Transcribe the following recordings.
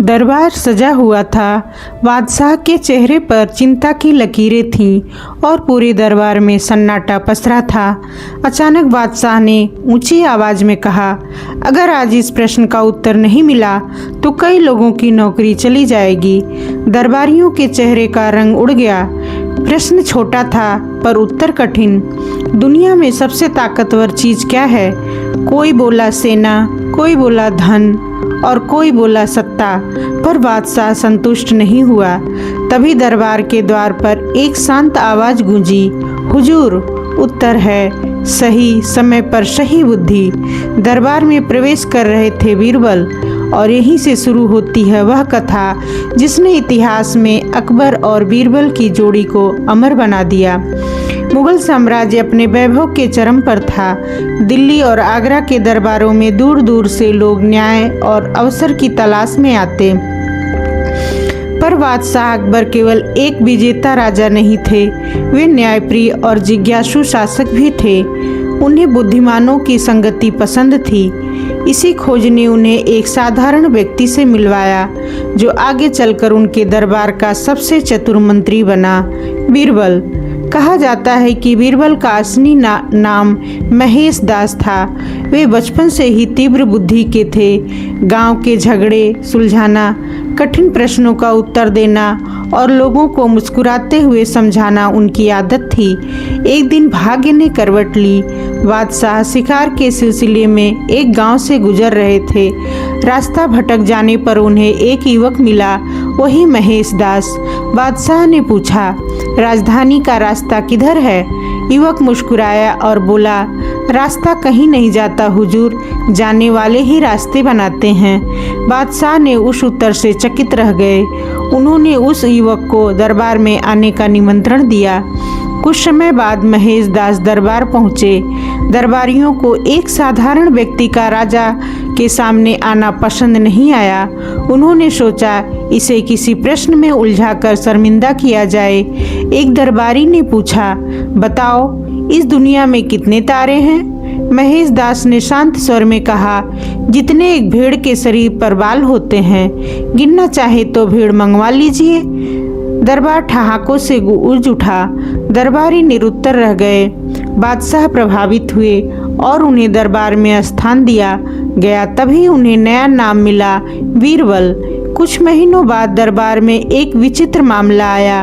दरबार सजा हुआ था। बादशाह के चेहरे पर चिंता की लकीरें थीं और पूरे दरबार में सन्नाटा पसरा था। अचानक बादशाह ने ऊंची आवाज में कहा, अगर आज इस प्रश्न का उत्तर नहीं मिला तो कई लोगों की नौकरी चली जाएगी। दरबारियों के चेहरे का रंग उड़ गया। प्रश्न छोटा था पर उत्तर कठिन। दुनिया में सबसे ताकतवर चीज क्या है? कोई बोला सेना, कोई बोला धन और कोई बोला सत्ता, पर बादशाह संतुष्ट नहीं हुआ। तभी दरबार के द्वार पर एक शांत आवाज गूंजी, हुजूर, उत्तर है सही समय पर सही बुद्धि। दरबार में प्रवेश कर रहे थे बीरबल, और यहीं से शुरू होती है वह कथा जिसने इतिहास में अकबर और बीरबल की जोड़ी को अमर बना दिया। मुगल साम्राज्य अपने वैभव के चरम पर था। दिल्ली और आगरा के दरबारों में दूर दूर से लोग न्याय और अवसर की तलाश में आते, पर बादशाह अकबर केवल एक विजेता राजा नहीं थे, वे न्यायप्रिय और जिज्ञासु शासक भी थे। उन्हें बुद्धिमानों की संगति पसंद थी। इसी खोज ने उन्हें एक साधारण व्यक्ति से मिलवाया जो आगे चलकर उनके दरबार का सबसे चतुर मंत्री बना, बीरबल। कहा जाता है कि बीरबल का असली नाम महेश दास था। वे बचपन से ही तीव्र बुद्धि के थे। गांव के झगड़े सुलझाना, कठिन प्रश्नों का उत्तर देना और लोगों को मुस्कुराते हुए समझाना उनकी आदत थी। एक दिन भाग्य ने करवट ली। बादशाह शिकार के सिलसिले में एक गांव से गुजर रहे थे। रास्ता भटक जाने पर उन्हें एक युवक मिला, वही महेश दास। बादशाह ने पूछा, राजधानी का रास्ता किधर है? युवक मुस्कुराया और बोला, रास्ता कहीं नहीं जाता हुजूर, जाने वाले ही रास्ते बनाते हैं। बादशाह ने उस उत्तर से चकित रह गए। उन्होंने उस युवक को दरबार में आने का निमंत्रण दिया। कुछ समय बाद महेश दास दरबार पहुँचे। दरबारियों को एक साधारण व्यक्ति का राजा के सामने आना पसंद नहीं आया। उन्होंने सोचा इसे किसी प्रश्न में उलझाकर शर्मिंदा किया जाए। एक दरबारी ने पूछा, बताओ इस दुनिया में कितने तारे हैं? महेश दास ने शांत स्वर में कहा, जितने एक भेड़ के शरीर पर बाल होते हैं। गिनना चाहे तो भेड़ मंगवा लीजिए। दरबार ठहाकों से गूंज उठा। दरबारी निरुत्तर रह गए। बादशाह प्रभावित हुए और उन्हें दरबार में स्थान दिया गया। तभी उन्हें नया नाम मिला, बीरबल। कुछ महीनों बाद दरबार में एक विचित्र मामला आया।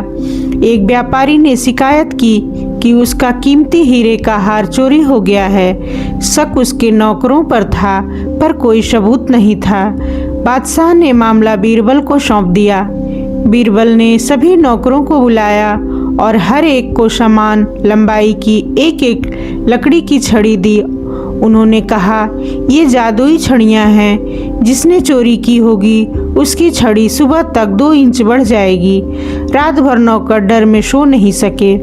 एक व्यापारी ने शिकायत की कि उसका कीमती हीरे का हार चोरी हो गया है। शक उसके नौकरों पर था, पर कोई सबूत नहीं था। बादशाह ने मामला बीरबल को सौंप दिया। बीरबल ने सभी नौकरों को बुलाया और हर एक को समान लंबाई की एक एक लकड़ी की छड़ी दी। उन्होंने कहा, ये जादुई छड़ियाँ हैं, जिसने चोरी की होगी उसकी छड़ी सुबह तक 2 इंच बढ़ जाएगी। रात भर नौकर डर में सो नहीं सके।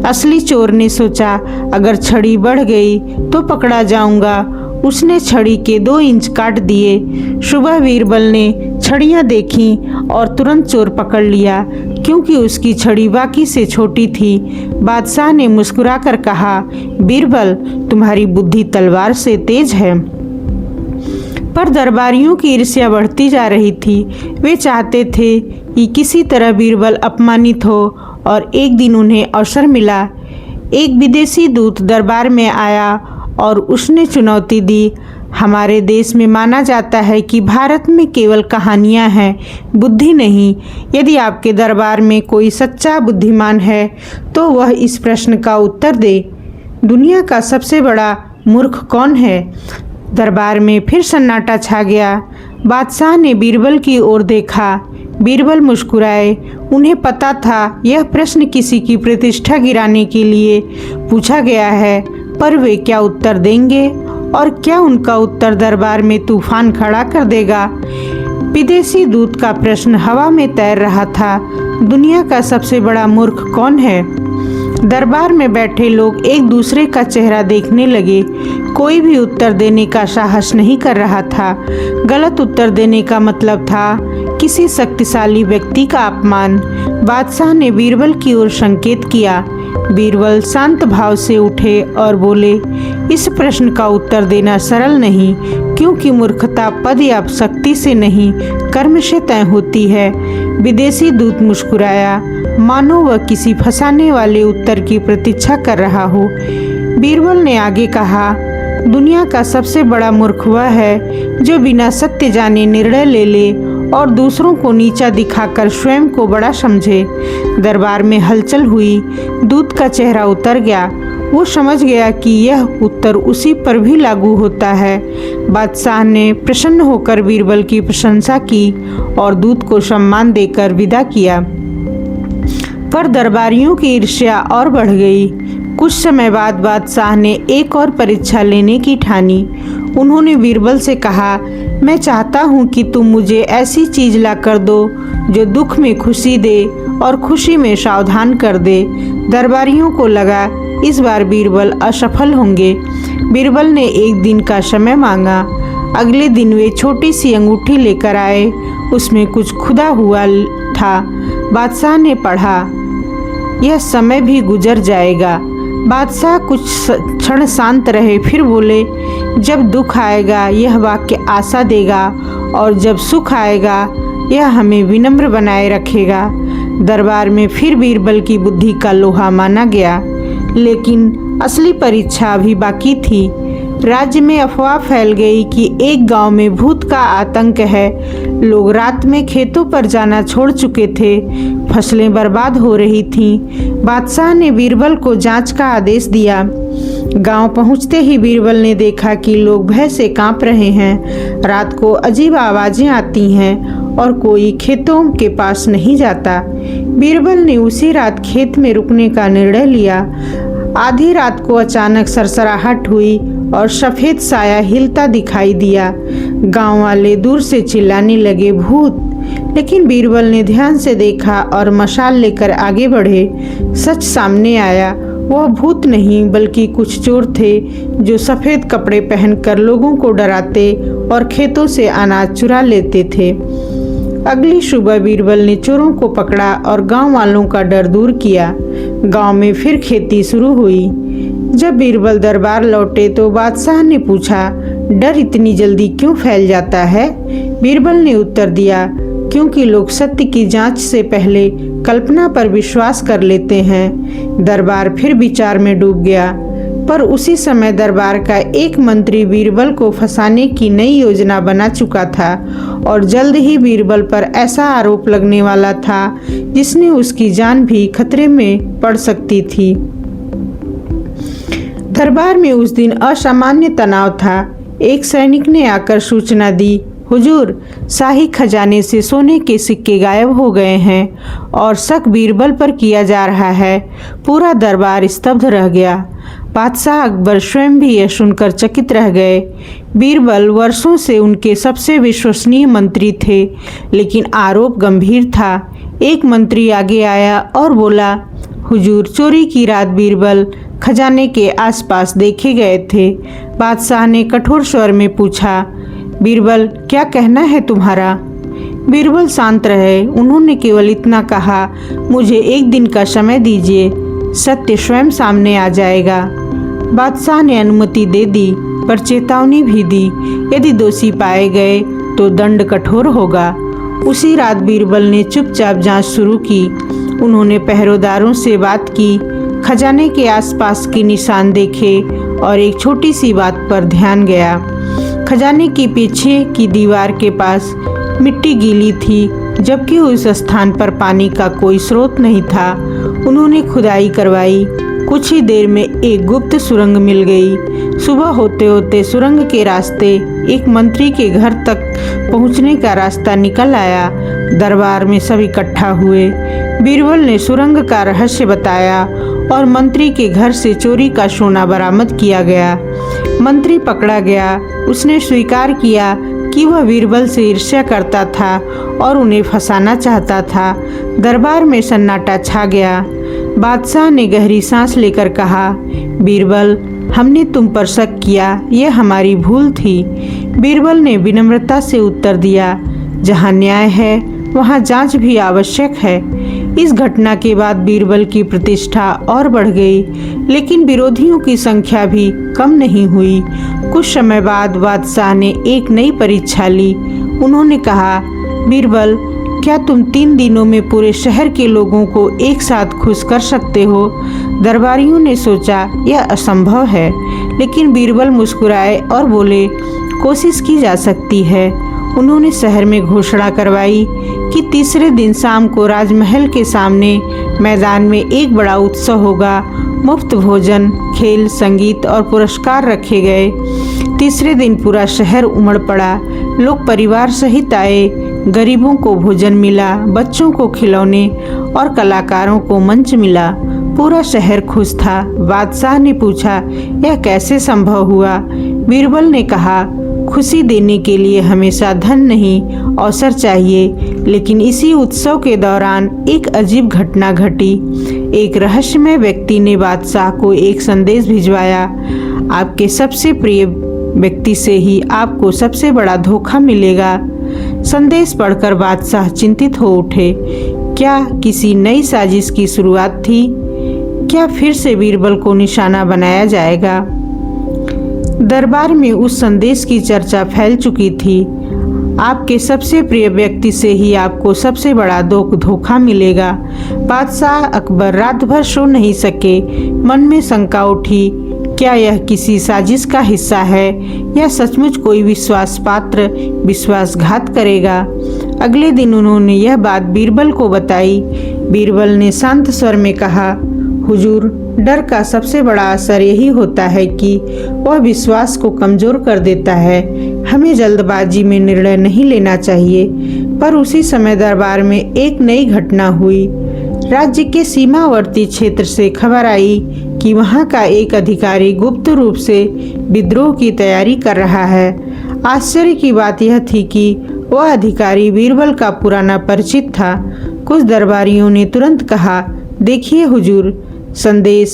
असली चोर ने सोचा, अगर छड़ी बढ़ गई तो पकड़ा जाऊंगा। उसने छड़ी के 2 इंच काट दिए। सुबह बीरबल ने छड़ियाँ देखी और तुरंत चोर पकड़ लिया, क्योंकि उसकी छड़ी बाकी से छोटी थी। बादशाह ने मुस्कुराकर कहा, बीरबल, तुम्हारी बुद्धि तलवार से तेज है। पर दरबारियों की ईर्ष्या बढ़ती जा रही थी। वे चाहते थे कि किसी तरह बीरबल अपमानित हो, और एक दिन उन्हें अवसर मिला। एक विदेशी दूत दरबार में आया और उसने चुनौती दी, हमारे देश में माना जाता है कि भारत में केवल कहानियां हैं, बुद्धि नहीं। यदि आपके दरबार में कोई सच्चा बुद्धिमान है तो वह इस प्रश्न का उत्तर दे, दुनिया का सबसे बड़ा मूर्ख कौन है? दरबार में फिर सन्नाटा छा गया। बादशाह ने बीरबल की ओर देखा। बीरबल मुस्कुराए। उन्हें पता था यह प्रश्न किसी की प्रतिष्ठा गिराने के लिए पूछा गया है, पर वे क्या उत्तर देंगे, और क्या उनका उत्तर दरबार में तूफान खड़ा कर देगा? विदेशी दूत का प्रश्न हवा में तैर रहा था, दुनिया का सबसे बड़ा मूर्ख कौन है? दरबार में बैठे लोग एक दूसरे का चेहरा देखने लगे। कोई भी उत्तर देने का साहस नहीं कर रहा था। गलत उत्तर देने का मतलब था किसी शक्तिशाली व्यक्ति का अपमान। बादशाह ने बीरबल की ओर संकेत किया। बीरबल शांत भाव से उठे और बोले, इस प्रश्न का उत्तर देना सरल नहीं, क्योंकि मूर्खता पद या शक्ति से नहीं, कर्म से तय होती है। विदेशी दूत मुस्कुराया, मानो वह किसी फंसाने वाले उत्तर की प्रतीक्षा कर रहा हो। बीरबल ने आगे कहा, दुनिया का सबसे बड़ा मूर्ख वह है जो बिना सत्य जाने निर्णय ले ले और दूसरों को नीचा दिखाकर स्वयं को बड़ा समझे। दरबार में हलचल हुई। दूत का चेहरा उतर गया। वो समझ गया कि यह उत्तर उसी पर भी लागू होता है। बादशाह ने प्रसन्न होकर बीरबल की प्रशंसा की और दूत को सम्मान देकर विदा किया। पर दरबारियों की ईर्ष्या और बढ़ गई। कुछ समय बाद बादशाह ने एक और परीक्षा लेने की ठानी। उन्होंने बीरबल से कहा, मैं चाहता हूँ कि तुम मुझे ऐसी चीज ला कर दो जो दुख में खुशी दे और खुशी में सावधान कर दे। दरबारियों को लगा इस बार बीरबल असफल होंगे। बीरबल ने एक दिन का समय मांगा। अगले दिन वे छोटी सी अंगूठी लेकर आए। उसमें कुछ खुदा हुआ था। बादशाह ने पढ़ा, यह समय भी गुजर जाएगा। बादशाह कुछ क्षण शांत रहे, फिर बोले, जब दुख आएगा यह वाक्य आशा देगा और जब सुख आएगा यह हमें विनम्र बनाए रखेगा। दरबार में फिर बीरबल की बुद्धि का लोहा माना गया। लेकिन असली परीक्षा अभी बाकी थी। राज्य में अफवाह फैल गई कि एक गांव में भूत का आतंक है। लोग रात में खेतों पर जाना छोड़ चुके थे। फसलें बर्बाद हो रही थीं। बादशाह ने बीरबल को जांच का आदेश दिया। गांव पहुंचते ही बीरबल ने देखा कि लोग भय से कांप रहे हैं। रात को अजीब आवाजें आती हैं और कोई खेतों के पास नहीं जाता। बीरबल ने उसी रात खेत में रुकने का निर्णय लिया। आधी रात को अचानक सरसराहट हुई और सफेद साया हिलता दिखाई दिया। गांव वाले दूर से चिल्लाने लगे, भूत! लेकिन बीरबल ने ध्यान से देखा और मशाल लेकर आगे बढ़े। सच सामने आया। वह भूत नहीं बल्कि कुछ चोर थे जो सफेद कपड़े पहनकर लोगों को डराते और खेतों से अनाज चुरा लेते थे। अगली सुबह बीरबल ने चोरों को पकड़ा और गांव वालों का डर दूर किया। गांव में फिर खेती शुरू हुई। जब बीरबल दरबार लौटे तो बादशाह ने पूछा, डर इतनी जल्दी क्यों फैल जाता है? बीरबल ने उत्तर दिया, क्योंकि लोग सत्य की जांच से पहले कल्पना पर विश्वास कर लेते हैं। दरबार फिर विचार में डूब गया। पर उसी समय दरबार का एक मंत्री बीरबल को फंसाने की नई योजना बना चुका था और जल्द ही बीरबल पर ऐसा आरोप लगने वाला था जिसने उसकी जान भी खतरे में पड़ सकती थी। दरबार में उस दिन असामान्य तनाव था। एक सैनिक ने आकर सूचना दी, हुजूर, शाही खजाने से सोने के सिक्के गायब हो गए हैं और शक बीरबल पर किया जा रहा है। पूरा दरबार स्तब्ध रह गया। बादशाह अकबर स्वयं भी यह सुनकर चकित रह गए। बीरबल वर्षों से उनके सबसे विश्वसनीय मंत्री थे, लेकिन आरोप गंभीर था। एक मंत्री आगे आया और बोला, हुजूर, चोरी की रात बीरबल खजाने के आसपास देखे गए थे। बादशाह ने कठोर स्वर में पूछा, बीरबल, क्या कहना है तुम्हारा? बीरबल शांत रहे। उन्होंने केवल इतना कहा, मुझे एक दिन का समय दीजिए, सत्य स्वयं सामने आ जाएगा। बादशाह ने अनुमति दे दी, पर चेतावनी भी दी, यदि दोषी पाए गए तो दंड कठोर होगा। उसी रात बीरबल ने चुपचाप जांच शुरू की। उन्होंने पहरेदारों से बात की, खजाने के आसपास के निशान देखे और एक छोटी सी बात पर ध्यान गया। खजाने के पीछे की दीवार के पास मिट्टी गीली थी, जबकि उस स्थान पर पानी का कोई स्रोत नहीं था। उन्होंने खुदाई करवाई। कुछ ही देर में एक गुप्त सुरंग मिल गई। सुबह होते होते सुरंग के रास्ते एक मंत्री के घर तक पहुंचने का रास्ता निकल आया। दरबार में सब इकट्ठा हुए। बीरबल ने सुरंग का रहस्य बताया और मंत्री के घर से चोरी का सोना बरामद किया गया। मंत्री पकड़ा गया। उसने स्वीकार किया कि वह बीरबल से ईर्ष्या करता था और उन्हें फंसाना चाहता था। दरबार में सन्नाटा छा गया। बादशाह ने गहरी सांस लेकर कहा, बीरबल, हमने तुम पर शक किया, यह हमारी भूल थी। बीरबल ने विनम्रता से उत्तर दिया, जहाँ न्याय है वहाँ जांच भी आवश्यक है। इस घटना के बाद बीरबल की प्रतिष्ठा और बढ़ गई, लेकिन विरोधियों की संख्या भी कम नहीं हुई। कुछ समय बाद बादशाह ने एक नई परीक्षा ली। उन्होंने कहा, बीरबल, क्या तुम 3 दिनों में पूरे शहर के लोगों को एक साथ खुश कर सकते हो? दरबारियों ने सोचा यह असंभव है, लेकिन बीरबल मुस्कुराए और बोले, कोशिश की जा सकती है। उन्होंने शहर में घोषणा करवाई कि तीसरे दिन शाम को राजमहल के सामने मैदान में एक बड़ा उत्सव होगा। मुफ्त भोजन, खेल, संगीत और पुरस्कार रखे गए। तीसरे दिन पूरा शहर उमड़ पड़ा। लोग परिवार सहित आए। गरीबों को भोजन मिला, बच्चों को खिलौने और कलाकारों को मंच मिला। पूरा शहर खुश था। बादशाह ने पूछा, यह कैसे संभव हुआ? बीरबल ने कहा, खुशी देने के लिए हमेशा धन नहीं, अवसर चाहिए। लेकिन इसी उत्सव के दौरान एक अजीब घटना घटी। एक रहस्यमय व्यक्ति ने बादशाह को एक संदेश भिजवाया। आपके सबसे प्रिय व्यक्ति से ही आपको सबसे बड़ा धोखा मिलेगा। संदेश पढ़कर बादशाह चिंतित हो उठे। क्या किसी नई साजिश की शुरुआत थी? क्या फिर से बीरबल को निशाना बनाया जाएगा? दरबार में उस संदेश की चर्चा फैल चुकी थी। आपके सबसे प्रिय व्यक्ति से ही आपको सबसे बड़ा धोखा मिलेगा। बादशाह अकबर रात भर सो नहीं सके। मन में शंका उठी, क्या यह किसी साजिश का हिस्सा है या सचमुच कोई विश्वास पात्र विश्वासघात करेगा? अगले दिन उन्होंने यह बात बीरबल को बताई। बीरबल ने शांत स्वर में कहा, हुजूर, डर का सबसे बड़ा असर यही होता है कि वह विश्वास को कमजोर कर देता है। हमें जल्दबाजी में निर्णय नहीं लेना चाहिए। पर उसी समय दरबार में एक नई घटना हुई। राज्य के सीमावर्ती क्षेत्र से खबर आई कि वहां का एक अधिकारी गुप्त रूप से विद्रोह की तैयारी कर रहा है। आश्चर्य की बात यह थी कि वह अधिकारी बीरबल का पुराना परिचित था। कुछ दरबारियों ने तुरंत कहा, देखिए हुजूर, संदेश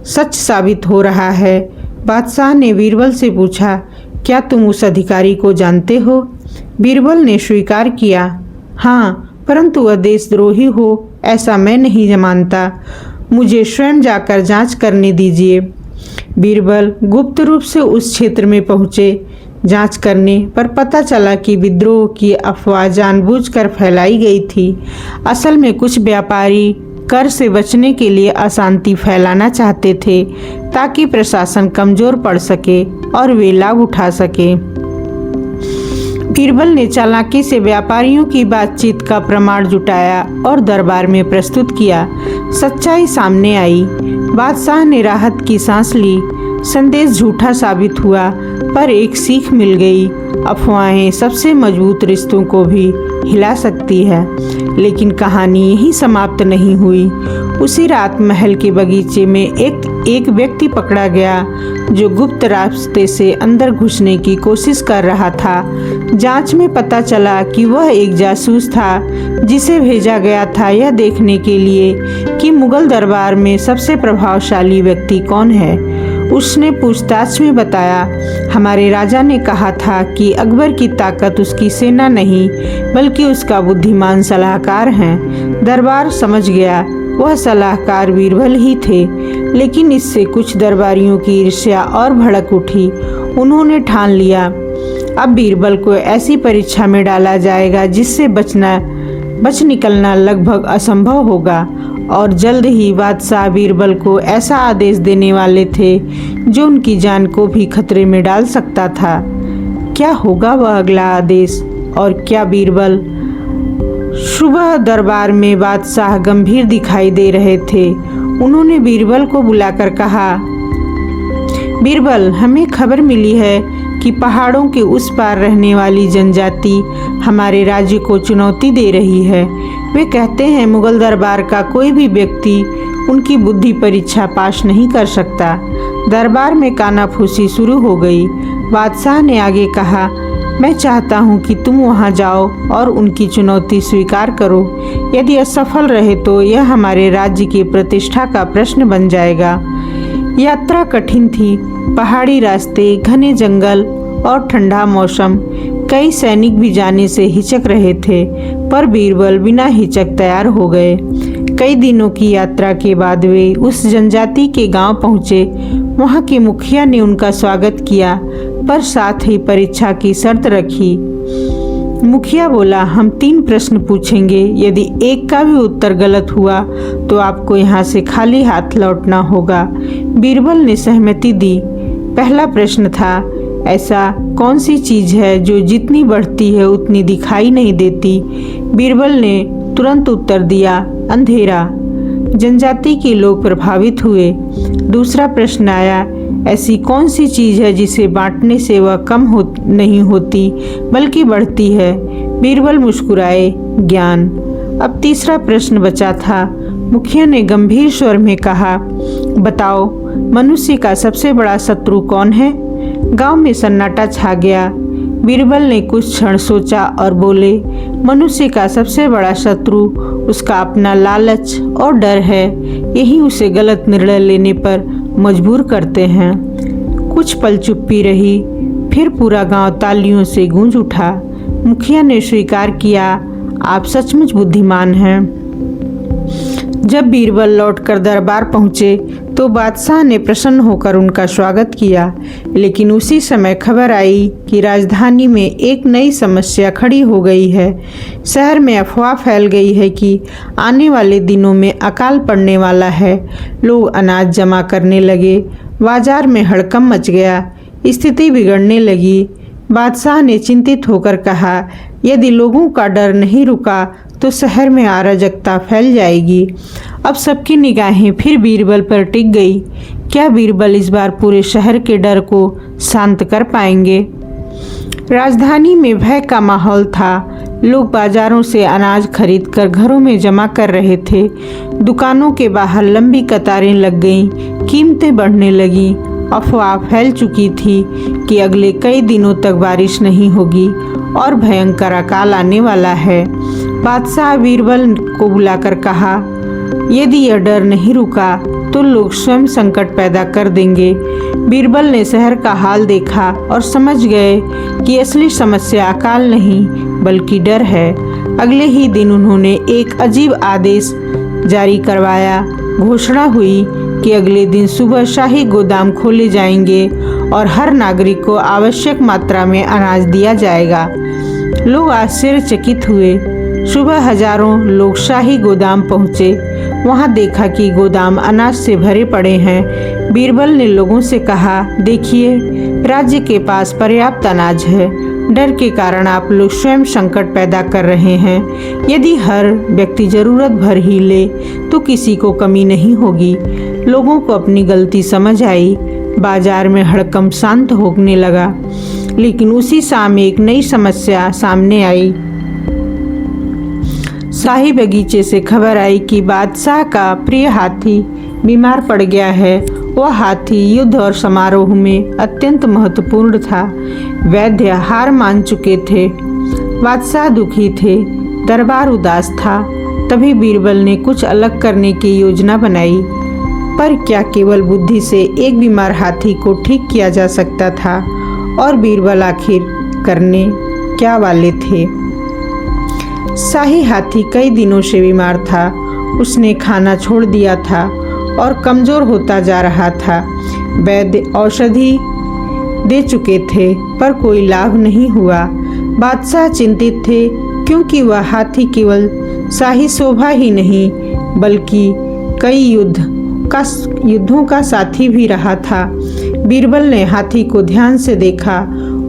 सच साबित हो रहा है। बादशाह ने बीरबल से पूछा, क्या तुम उस अधिकारी को जानते हो? बीरबल ने स्वीकार किया, हाँ, परंतु वह देशद्रोही हो ऐसा मैं नहीं मानता। मुझे स्वयं जाकर जांच करने दीजिए। बीरबल गुप्त रूप से उस क्षेत्र में पहुंचे। जांच करने पर पता चला कि विद्रोह की अफवाह जानबूझकर फैलाई गई थी। असल में कुछ व्यापारी कर से बचने के लिए अशांति फैलाना चाहते थे ताकि प्रशासन कमजोर पड़ सके और वे लाभ उठा सके। बीरबल ने चालाकी से व्यापारियों की बातचीत का प्रमाण जुटाया और दरबार में प्रस्तुत किया। सच्चाई सामने आई। बादशाह ने राहत की सांस ली। संदेश झूठा साबित हुआ, पर एक सीख मिल गई। अफवाहें सबसे मजबूत रिश्तों को भी हिला सकती है। लेकिन कहानी यहीं समाप्त नहीं हुई। उसी रात महल के बगीचे में एक व्यक्ति पकड़ा गया जो गुप्त रास्ते से अंदर घुसने की कोशिश कर रहा था। जांच में पता चला कि वह एक जासूस था जिसे भेजा गया था यह देखने के लिए कि मुगल दरबार में सबसे प्रभावशाली व्यक्ति कौन है। उसने पूछताछ में बताया, हमारे राजा ने कहा था कि अकबर की ताकत उसकी सेना नहीं बल्कि उसका बुद्धिमान सलाहकार हैं। दरबार समझ गया वह सलाहकार बीरबल ही थे। लेकिन इससे कुछ दरबारियों की ईर्ष्या और भड़क उठी। उन्होंने ठान लिया अब बीरबल को ऐसी परीक्षा में डाला जाएगा जिससे बच निकलना लगभग असंभव होगा। और जल्द ही बादशाह बीरबल को ऐसा आदेश देने वाले थे जो उनकी जान को भी खतरे में डाल सकता था। क्या होगा वह अगला आदेश? और क्या बीरबल? सुबह दरबार में बादशाह गंभीर दिखाई दे रहे थे। उन्होंने बीरबल को बुलाकर कहा, बीरबल, हमें खबर मिली है कि पहाड़ों के उस पार रहने वाली जनजाति हमारे राज्य को चुनौती दे रही है। वे कहते हैं मुगल दरबार का कोई भी व्यक्ति उनकी बुद्धि परीक्षा पास नहीं कर सकता। दरबार में कानाफूसी शुरू हो गई। बादशाह ने आगे कहा, मैं चाहता हूं कि तुम वहां जाओ और उनकी चुनौती स्वीकार करो। यदि असफल रहे तो यह हमारे राज्य की प्रतिष्ठा का प्रश्न बन जाएगा। यात्रा कठिन थी। पहाड़ी रास्ते, घने जंगल और ठंडा मौसम। कई सैनिक भी जाने से हिचक रहे थे, पर बीरबल बिना हिचक तैयार हो गए। कई दिनों की यात्रा के बाद वे उस जनजाति के गांव पहुंचे। वहां के मुखिया ने उनका स्वागत किया, पर साथ ही परीक्षा की शर्त रखी। मुखिया बोला, हम 3 प्रश्न पूछेंगे, यदि एक का भी उत्तर गलत हुआ तो आपको यहाँ से खाली हाथ लौटना होगा। बीरबल ने सहमति दी। पहला प्रश्न था, ऐसा कौन सी चीज है जो जितनी बढ़ती है उतनी दिखाई नहीं देती? बीरबल ने तुरंत उत्तर दिया, अंधेरा। जनजाति के लोग प्रभावित हुए। दूसरा प्रश्न आया, ऐसी कौन सी चीज है जिसे बांटने से वह कम नहीं होती बल्कि बढ़ती है? बीरबल मुस्कुराए, ज्ञान। अब तीसरा प्रश्न बचा था। मुखिया ने गंभीर स्वर में कहा, बताओ, मनुष्य का सबसे बड़ा शत्रु कौन है? गांव में सन्नाटा छा गया। बीरबल ने कुछ क्षण सोचा और बोले, मनुष्य का सबसे बड़ा शत्रु उसका अपना लालच और डर है। यही उसे गलत निर्णय लेने पर मजबूर करते हैं। कुछ पल चुप्पी रही, फिर पूरा गांव तालियों से गूंज उठा। मुखिया ने स्वीकार किया, आप सचमुच बुद्धिमान हैं। जब बीरबल लौटकर दरबार पहुंचे तो बादशाह ने प्रसन्न होकर उनका स्वागत किया, लेकिन उसी समय खबर आई कि राजधानी में एक नई समस्या खड़ी हो गई है। शहर में अफवाह फैल गई है कि आने वाले दिनों में अकाल पड़ने वाला है। लोग अनाज जमा करने लगे, बाजार में हड़कंप मच गया, स्थिति बिगड़ने लगी। बादशाह ने चिंतित होकर कहा, यदि लोगों का डर नहीं रुका तो शहर में अराजकता फैल जाएगी। अब सबकी निगाहें फिर बीरबल पर टिक गई। क्या बीरबल इस बार पूरे शहर के डर को शांत कर पाएंगे? राजधानी में भय का माहौल था। लोग बाजारों से अनाज खरीदकर घरों में जमा कर रहे थे। दुकानों के बाहर लंबी कतारें लग गईं, कीमतें बढ़ने लगीं। अफवाह फैल चुकी थी कि अगले कई दिनों तक बारिश नहीं होगी और भयंकर अकाल आने वाला है। बादशाह बीरबल को बुलाकर कहा, यदि यह डर नहीं रुका तो लोग स्वयं संकट पैदा कर देंगे। बीरबल ने शहर का हाल देखा और समझ गए कि असली समस्या अकाल नहीं बल्कि डर है। अगले ही दिन उन्होंने एक अजीब आदेश जारी करवाया। घोषणा हुई कि अगले दिन सुबह शाही गोदाम खोले जाएंगे और हर नागरिक को आवश्यक मात्रा में अनाज दिया जाएगा। लोग आश्चर्यचकित हुए। सुबह हजारों लोग शाही गोदाम पहुंचे। वहां देखा कि गोदाम अनाज से भरे पड़े हैं। बीरबल ने लोगों से कहा, देखिए, राज्य के पास पर्याप्त अनाज है। डर के कारण आप लोग स्वयं संकट पैदा कर रहे हैं। यदि हर व्यक्ति जरूरत भर ही ले तो किसी को कमी नहीं होगी। लोगों को अपनी गलती समझ आई। बाजार में हड़कंप शांत होने लगा, लेकिन उसी शाम एक नई समस्या सामने आई। शाही बगीचे से खबर आई कि बादशाह का प्रिय हाथी बीमार पड़ गया है। वह हाथी युद्ध और समारोह में अत्यंत महत्वपूर्ण था। वैद्य हार मान चुके थे। बादशाह दुखी थे, दरबार उदास था। तभी बीरबल ने कुछ अलग करने की योजना बनाई। पर क्या केवल बुद्धि से एक बीमार हाथी को ठीक किया जा सकता था? और बीरबल आखिर करने क्या वाले थे? शाही हाथी कई दिनों से बीमार था। उसने खाना छोड़ दिया था और कमजोर होता जा रहा था। वैद्य औषधि दे चुके थे पर कोई लाभ नहीं हुआ। बादशाह चिंतित थे क्योंकि वह हाथी केवल शाही शोभा ही नहीं बल्कि कई युद्धों का साथी भी रहा था। बीरबल ने हाथी को ध्यान से देखा।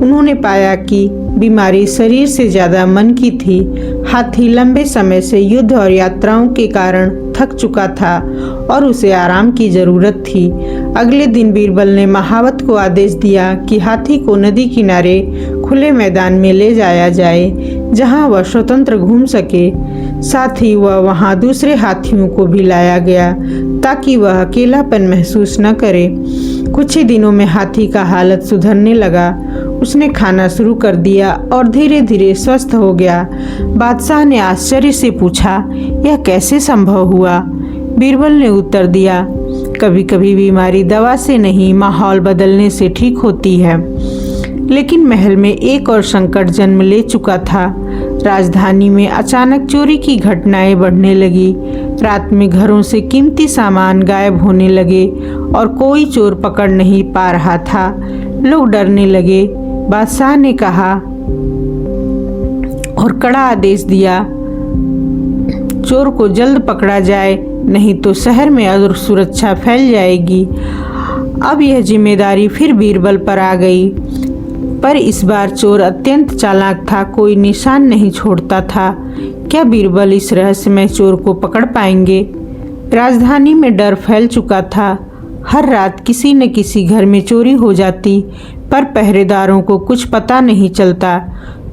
उन्होंने पाया कि बीमारी शरीर से ज्यादा मन की थी। हाथी लंबे समय से युद्ध और यात्राओं के कारण थक चुका था और उसे आराम की जरूरत थी। अगले दिन बीरबल ने महावत को आदेश दिया कि हाथी को नदी किनारे खुले मैदान में ले जाया जाए जहां वह स्वतंत्र घूम सके। साथ ही वहां दूसरे हाथियों को भी लाया गया ताकि वह अकेलापन महसूस न करे। कुछ ही दिनों में हाथी का हालत सुधरने लगा। उसने खाना शुरू कर दिया और धीरे धीरे स्वस्थ हो गया। बादशाह ने आश्चर्य से पूछा, यह कैसे संभव हुआ? बीरबल ने उत्तर दिया, कभी कभी बीमारी दवा से नहीं माहौल बदलने से ठीक होती है। लेकिन महल में एक और संकट जन्म ले चुका था। राजधानी में अचानक चोरी की घटनाएं बढ़ने लगी। रात में घरों से कीमती सामान गायब होने लगे और कोई चोर पकड़ नहीं पा रहा था। लोग डरने लगे। बादशाह ने कहा और कड़ा आदेश दिया, चोर को जल्द पकड़ा जाए, नहीं तो शहर में असुरक्षा फैल जाएगी। अब यह जिम्मेदारी फिर बीरबल पर आ गई, पर इस बार चोर अत्यंत चालाक था, कोई निशान नहीं छोड़ता था। क्या बीरबल इस रहस्यमय चोर को पकड़ पाएंगे? राजधानी में डर फैल चुका था। हर रात किसी न किसी घर में चोरी हो जाती, पर पहरेदारों को कुछ पता नहीं चलता।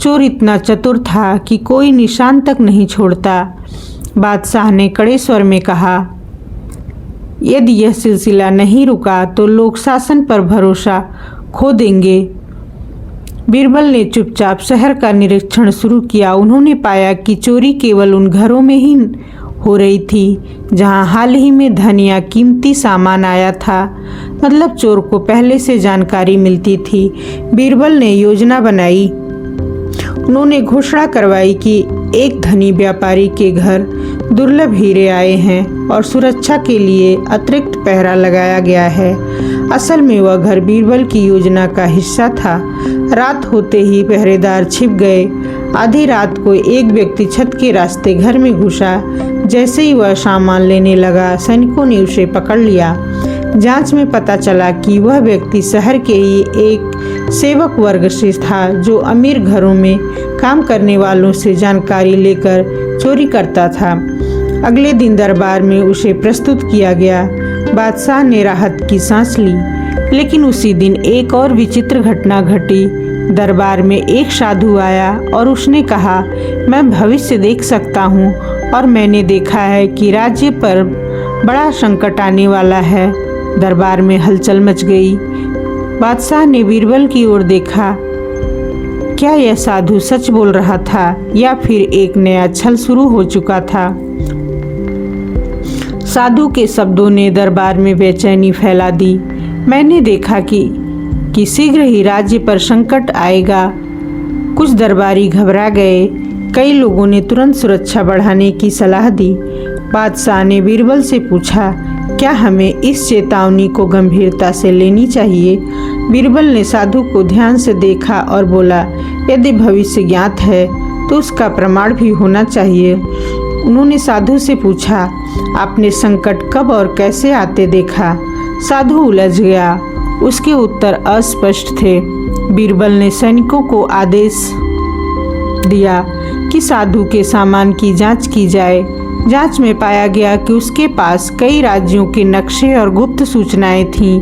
चोर इतना चतुर था कि कोई निशान तक नहीं छोड़ता। बादशाह ने कड़े स्वर में कहा, यदि यह सिलसिला नहीं रुका तो लोग शासन पर भरोसा खो देंगे। बीरबल ने चुपचाप शहर का निरीक्षण शुरू किया। उन्होंने पाया कि चोरी केवल उन घरों में ही हो रही थी जहां हाल ही में धन या कीमती सामान आया था। मतलब चोर को पहले से जानकारी मिलती थी। बीरबल ने योजना बनाई। उन्होंने घोषणा करवाई कि एक धनी व्यापारी के घर दुर्लभ हीरे आए हैं और सुरक्षा के लिए अतिरिक्त पहरा लगाया गया है। असल में वह घर बीरबल की योजना का हिस्सा था। रात होते ही पहरेदार छिप गए। आधी रात को एक व्यक्ति छत के रास्ते घर में घुसा। जैसे ही वह सामान लेने लगा, सैनिकों ने उसे पकड़ लिया। जांच में पता चला कि वह व्यक्ति शहर के ही एक सेवक वर्ग से था, जो अमीर घरों में काम करने वालों से जानकारी लेकर चोरी करता था। अगले दिन दरबार में उसे प्रस्तुत किया गया। बादशाह ने राहत की सांस ली, लेकिन उसी दिन एक और विचित्र घटना घटी। दरबार में एक साधु आया और उसने कहा, मैं भविष्य देख सकता हूँ और मैंने देखा है कि राज्य पर बड़ा संकट आने वाला है। दरबार में हलचल मच गई। बादशाह ने बीरबल की ओर देखा। क्या यह साधु सच बोल रहा था या फिर एक नया छल शुरू हो चुका था? साधु के शब्दों ने दरबार में बेचैनी फैला दी। मैंने देखा कि शीघ्र ही राज्य पर संकट आएगा। कुछ दरबारी घबरा गए। कई लोगों ने तुरंत सुरक्षा बढ़ाने की सलाह दी। बादशाह ने बीरबल से पूछा, क्या हमें इस चेतावनी को गंभीरता से लेनी चाहिए? बीरबल ने साधु को ध्यान से देखा और बोला, यदि भविष्य ज्ञात है तो उसका प्रमाण भी होना चाहिए। उन्होंने साधु से पूछा, आपने संकट कब और कैसे आते देखा? साधु उलझ गया। उसके उत्तर अस्पष्ट थे। बीरबल ने सैनिकों को आदेश दिया कि साधु के सामान की जांच की जाए। जांच में पाया गया कि उसके पास कई राज्यों के नक्शे और गुप्त सूचनाएं थीं।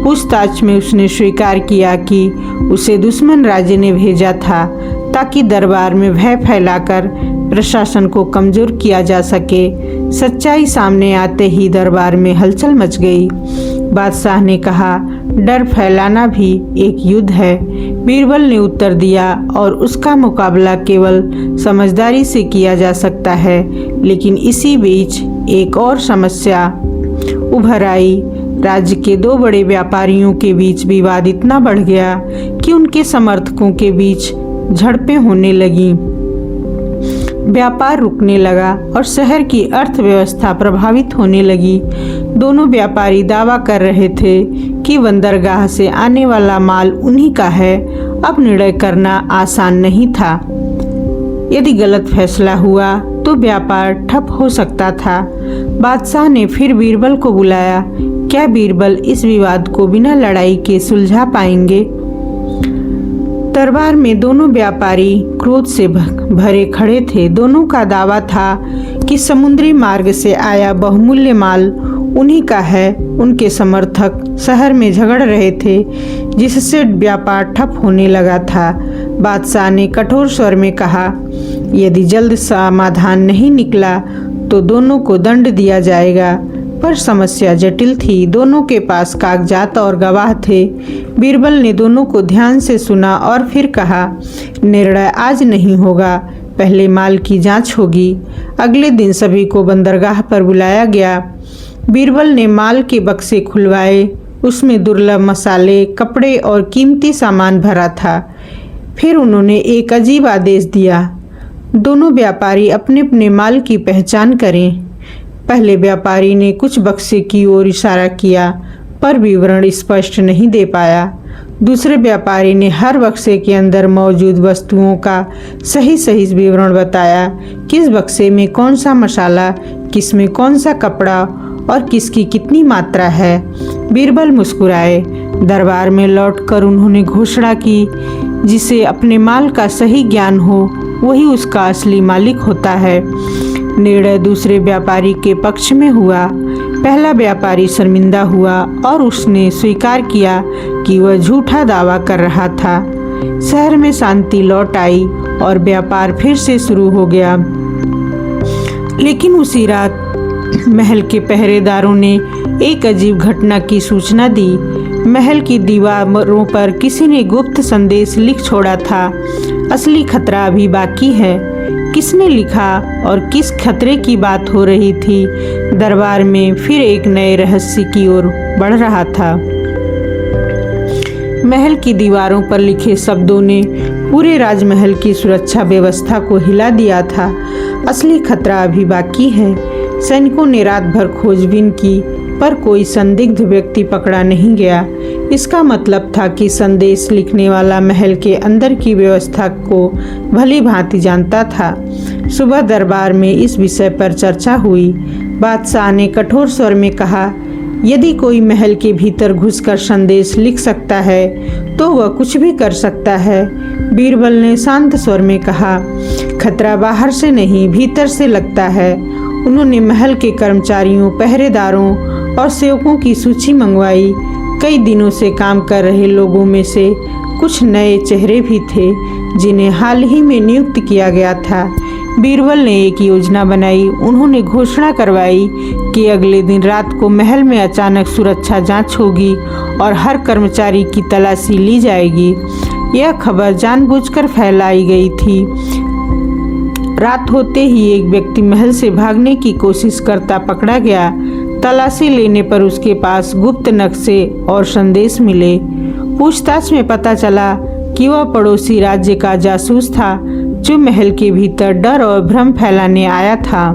पूछताछ में उसने स्वीकार किया कि उसे दुश्मन राज्य ने भेजा था ताकि दरबार में भय फैलाकर प्रशासन को कमजोर किया जा सके। सच्चाई सामने आते ही दरबार में हलचल मच गई। बादशाह ने कहा, डर फैलाना भी एक युद्ध है। बीरबल ने उत्तर दिया, और उसका मुकाबला केवल समझदारी से किया जा सकता है। लेकिन इसी बीच एक और समस्या उभर आई। राज्य के दो बड़े व्यापारियों के बीच विवाद इतना बढ़ गया कि उनके समर्थकों के बीच झड़पें होने लगीं। व्यापार रुकने लगा और शहर की अर्थव्यवस्था प्रभावित होने लगी। दोनों व्यापारी दावा कर रहे थे कि बंदरगाह से आने वाला माल उन्हीं का है। अब निर्णय करना आसान नहीं था। यदि गलत फैसला हुआ तो व्यापार ठप हो सकता था। बादशाह ने फिर बीरबल को बुलाया। क्या बीरबल इस विवाद को बिना लड़ाई के सुलझा पाएंगे? दरबार में दोनों व्यापारी क्रोध से भरे खड़े थे। दोनों का दावा था कि समुद्री मार्ग से आया बहुमूल्य माल उन्हीं का है। उनके समर्थक शहर में झगड़ रहे थे, जिससे व्यापार ठप होने लगा था। बादशाह ने कठोर स्वर में कहा, यदि जल्द समाधान नहीं निकला तो दोनों को दंड दिया जाएगा। पर समस्या जटिल थी। दोनों के पास कागजात और गवाह थे। बीरबल ने दोनों को ध्यान से सुना और फिर कहा, निर्णय आज नहीं होगा, पहले माल की जांच होगी। अगले दिन सभी को बंदरगाह पर बुलाया गया। बीरबल ने माल के बक्से खुलवाए। उसमें दुर्लभ मसाले, कपड़े और कीमती सामान भरा था। फिर उन्होंने एक अजीब आदेश दिया, दोनों व्यापारी अपने अपने माल की पहचान करें। पहले व्यापारी ने कुछ बक्से की ओर इशारा किया, पर विवरण स्पष्ट नहीं दे पाया। दूसरे व्यापारी ने हर बक्से के अंदर मौजूद वस्तुओं का सही सही विवरण बताया, किस बक्से में कौन सा मसाला, किस में कौन सा कपड़ा और किसकी कितनी मात्रा है। बीरबल मुस्कुराए। दरबार में लौटकर उन्होंने घोषणा की, जिसे अपने माल का सही ज्ञान हो वही उसका असली मालिक होता है। निर्णय दूसरे व्यापारी के पक्ष में हुआ। पहला व्यापारी शर्मिंदा हुआ और उसने स्वीकार किया कि वह झूठा दावा कर रहा था। शहर में शांति लौट आई और व्यापार फिर से शुरू हो गया। लेकिन उसी रात महल के पहरेदारों ने एक अजीब घटना की सूचना दी। महल की दीवारों पर किसी ने गुप्त संदेश लिख छोड़ा था। असली खतरा अभी बाकी है। किसने लिखा और किस खतरे की बात हो रही थी, दरबार में फिर एक नए रहस्य की ओर बढ़ रहा था। महल की दीवारों पर लिखे शब्दों ने पूरे राजमहल की सुरक्षा व्यवस्था को हिला दिया था। असली खतरा अभी बाकी है। सैनिकों ने रात भर खोजबीन की, पर कोई संदिग्ध व्यक्ति पकड़ा नहीं गया। इसका मतलब था कि संदेश लिखने वाला महल के अंदर की व्यवस्था को भली भांति जानता था। सुबह दरबार में इस विषय पर चर्चा हुई। बादशाह ने कठोर स्वर में कहा, यदि कोई महल के भीतर घुसकर संदेश लिख सकता है तो वह कुछ भी कर सकता है। बीरबल ने शांत स्वर में कहा, खतरा बाहर से नहीं भीतर से लगता है। उन्होंने महल के कर्मचारियों, पहरेदारों और सेवकों की सूची मंगवाई। कई दिनों से काम कर रहे लोगों में से कुछ नए चेहरे भी थे जिन्हें हाल ही में नियुक्त किया गया था। बीरबल ने एक योजना बनाई। उन्होंने घोषणा करवाई कि अगले दिन रात को महल में अचानक सुरक्षा जांच होगी और हर कर्मचारी की तलाशी ली जाएगी। यह खबर जानबूझकर फैलाई गई थी। रात होते ही एक व्यक्ति महल से भागने की कोशिश करता पकड़ा गया। तलाशी लेने पर उसके पास गुप्त नक्शे और संदेश मिले। पूछताछ में पता चला कि वह पड़ोसी राज्य का जासूस था जो महल के भीतर डर और भ्रम फैलाने आया था।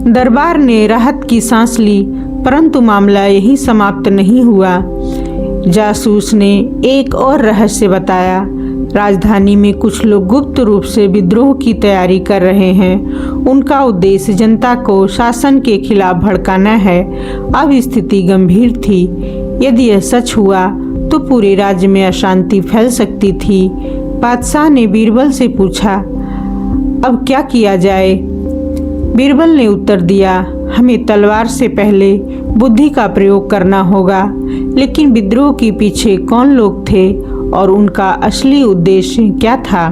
दरबार ने राहत की सांस ली, परंतु मामला यहीं समाप्त नहीं हुआ। जासूस ने एक और रहस्य बताया। राजधानी में कुछ लोग गुप्त रूप से विद्रोह की तैयारी कर रहे हैं। उनका उद्देश्य जनता को शासन के खिलाफ भड़काना है। अब स्थिति गंभीर थी। यदि यह सच हुआ तो पूरे राज्य में अशांति फैल सकती थी। बादशाह ने बीरबल से पूछा, अब क्या किया जाए? बीरबल ने उत्तर दिया, हमें तलवार से पहले बुद्धि का प्रयोग करना होगा। लेकिन विद्रोह के पीछे कौन लोग थे और उनका असली उद्देश्य क्या था?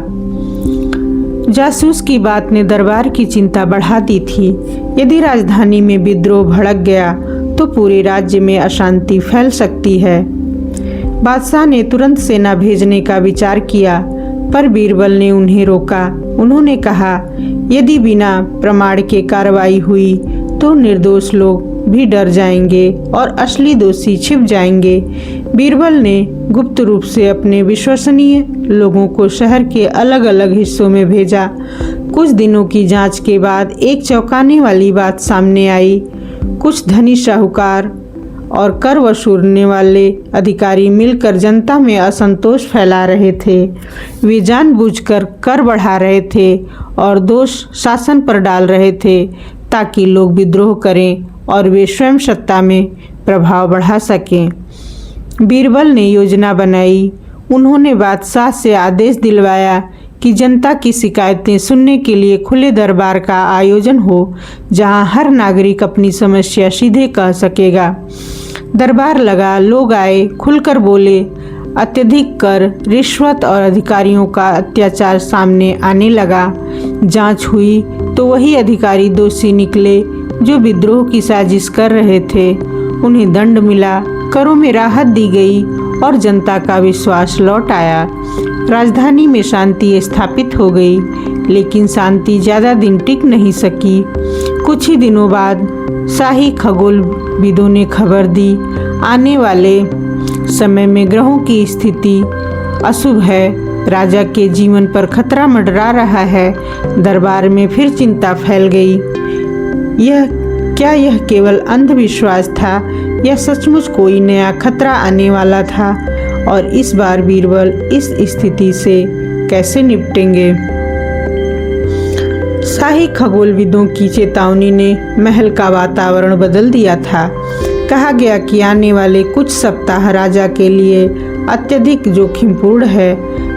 जासूस की बात ने दरबार की चिंता बढ़ा दी थी। यदि राजधानी में विद्रोह भड़क गया तो पूरे राज्य में अशांति फैल सकती है। बादशाह ने तुरंत सेना भेजने का विचार किया, पर बीरबल ने उन्हें रोका। उन्होंने कहा, यदि बिना प्रमाण के कार्रवाई हुई तो निर्दोष लोग भी डर जाएंगे और असली दोषी छिप जाएंगे। बीरबल ने गुप्त रूप से अपने विश्वसनीय लोगों को शहर के अलग अलग हिस्सों में भेजा। कुछ दिनों की जांच के बाद एक चौंकाने वाली बात सामने आई। कुछ धनी साहूकार और कर वसूलने वाले अधिकारी मिलकर जनता में असंतोष फैला रहे थे। वे जानबूझकर कर बढ़ा रहे थे और दोष शासन पर डाल रहे थे ताकि लोग विद्रोह करें और वे स्वयं सत्ता में प्रभाव बढ़ा सकें। बीरबल ने योजना बनाई। उन्होंने बादशाह से आदेश दिलवाया कि जनता की शिकायतें सुनने के लिए खुले दरबार का आयोजन हो, जहां हर नागरिक अपनी समस्या सीधे कह सकेगा। दरबार लगा, लोग आए, खुलकर बोले। अत्यधिक कर, रिश्वत और अधिकारियों का अत्याचार सामने आने लगा। जांच हुई तो वही अधिकारी दोषी निकले जो विद्रोह की साजिश कर रहे थे। उन्हें दंड मिला, करों में राहत दी गई और जनता का विश्वास लौट आया। राजधानी में शांति स्थापित हो गई, लेकिन शांति ज़्यादा दिन टिक नहीं सकी। कुछ ही दिनों बाद शाही खगोलविदों ने खबर दी, आने वाले समय में ग्रहों की स्थिति अशुभ है। राजा के जीवन पर खतरा मंडरा रहा है। दरबार में फिर चिंता फैल गई। यह केवल अंधविश्वास था या सचमुच कोई नया खतरा आने वाला था, और इस बार बीरबल इस स्थिति से कैसे निपटेंगे। शाही खगोलविदों की चेतावनी ने महल का वातावरण बदल दिया था। कहा गया कि आने वाले कुछ सप्ताह राजा के लिए अत्यधिक जोखिमपूर्ण है।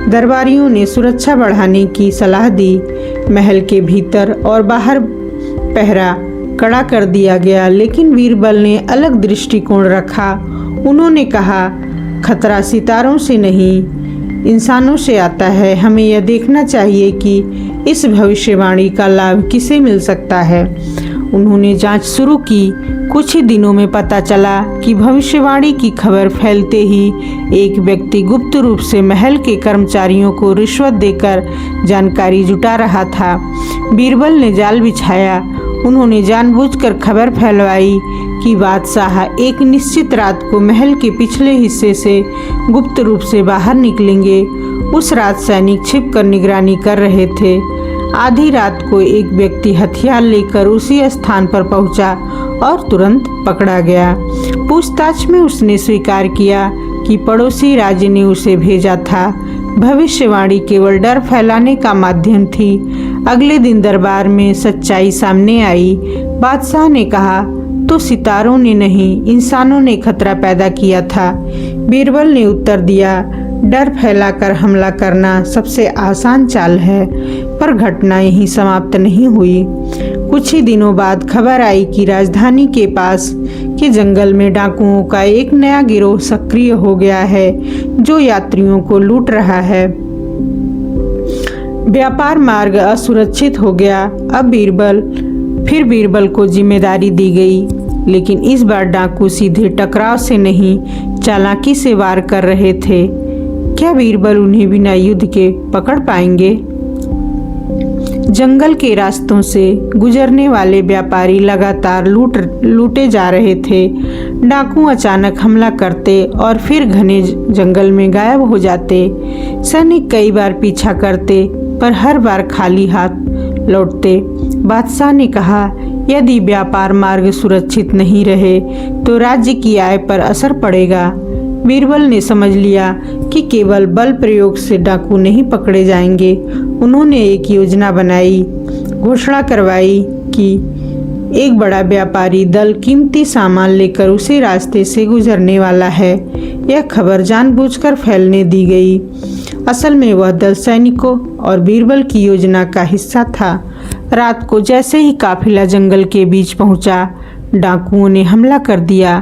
दरबारियों ने सुरक्षा बढ़ाने की सलाह दी। महल के भीतर और बाहर पहरा कड़ा कर दिया गया, लेकिन बीरबल ने अलग दृष्टिकोण रखा। उन्होंने कहा, खतरा सितारों से नहीं, इंसानों से आता है। हमें यह देखना चाहिए कि इस भविष्यवाणी का लाभ किसे मिल सकता है। उन्होंने जांच शुरू की। कुछ ही दिनों में पता चला कि भविष्यवाणी की खबर फैलते ही एक व्यक्ति गुप्त रूप से महल के कर्मचारियों को रिश्वत देकर जानकारी जुटा रहा था। बीरबल ने जाल बिछाया। उन्होंने जानबूझकर खबर फैलवाई कि बादशाह एक निश्चित रात को महल के पिछले हिस्से से गुप्त रूप से बाहर निकलेंगे। उस रात सैनिक छिपकर निगरानी कर रहे थे। आधी रात को एक व्यक्ति हथियार लेकर उसी स्थान पर पहुंचा और तुरंत पकड़ा गया। पूछताछ में उसने स्वीकार किया कि पड़ोसी राज्य ने उसे भेजा था। भविष्यवाणी केवल डर फैलाने का माध्यम थी। अगले दिन दरबार में सच्चाई सामने आई। बादशाह ने कहा, तो सितारों ने नहीं, इंसानों ने खतरा पैदा किया था। बीरबल ने उत्तर दिया, डर फैलाकर हमला करना सबसे आसान चाल है, पर घटना यहीं समाप्त नहीं हुई। कुछ ही दिनों बाद खबर आई कि राजधानी के पास के जंगल में डाकुओं का एक नया गिरोह सक्रिय हो गया है, जो यात्रियों को लूट रहा है। व्यापार मार्ग असुरक्षित हो गया। अब बीरबल को जिम्मेदारी दी गई, लेकिन इस बार डाकू सीधे टकराव से नहीं, चालाकी से वार कर रहे थे। क्या बीरबल उन्हें बिना युद्ध के पकड़ पाएंगे? जंगल के रास्तों से गुजरने वाले व्यापारी लगातार लूटे जा रहे थे। डाकू अचानक हमला करते और फिर घने जंगल में गायब हो जाते। सैनिक कई बार पीछा करते, पर हर बार खाली हाथ लौटते। बादशाह ने कहा, यदि व्यापार मार्ग सुरक्षित नहीं रहे तो राज्य की आय पर असर पड़ेगा। बीरबल ने समझ लिया कि केवल बल प्रयोग से डाकू नहीं पकड़े जाएंगे। उन्होंने एक योजना बनाई, घोषणा करवाई कि एक बड़ा व्यापारी दल कीमती सामान लेकर उसी रास्ते से गुजरने वाला है। यह खबर जानबूझकर फैलने दी गई। असल में वह दल सैनिकों और बीरबल की योजना का हिस्सा था। रात को जैसे ही काफिला जंगल के बीच पहुंचा, डाकुओं ने हमला कर दिया,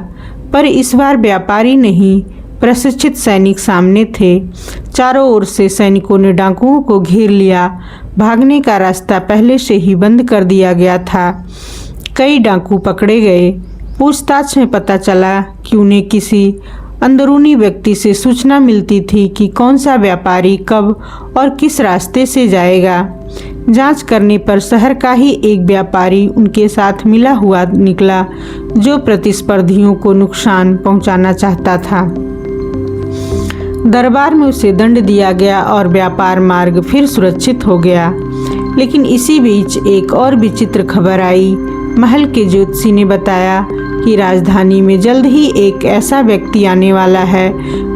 पर इस बार व्यापारी नहीं, प्रशिक्षित सैनिक सामने थे। चारों ओर से सैनिकों ने डाकुओं को घेर लिया। भागने का रास्ता पहले से ही बंद कर दिया गया था। कई डाकू पकड़े गए। पूछताछ में पता चला कि उन्हें किसी अंदरूनी व्यक्ति से सूचना मिलती थी कि कौन सा व्यापारी कब और किस रास्ते से जाएगा। जांच करने पर शहर का ही एक व्यापारी उनके साथ मिला हुआ निकला, जो प्रतिस्पर्धियों को नुकसान पहुंचाना चाहता था। दरबार में उसे दंड दिया गया और व्यापार मार्ग फिर सुरक्षित हो गया। लेकिन इसी बीच एक और विचित्र खबर आई। महल के ज्योतिषी ने बताया कि राजधानी में जल्द ही एक ऐसा व्यक्ति आने वाला है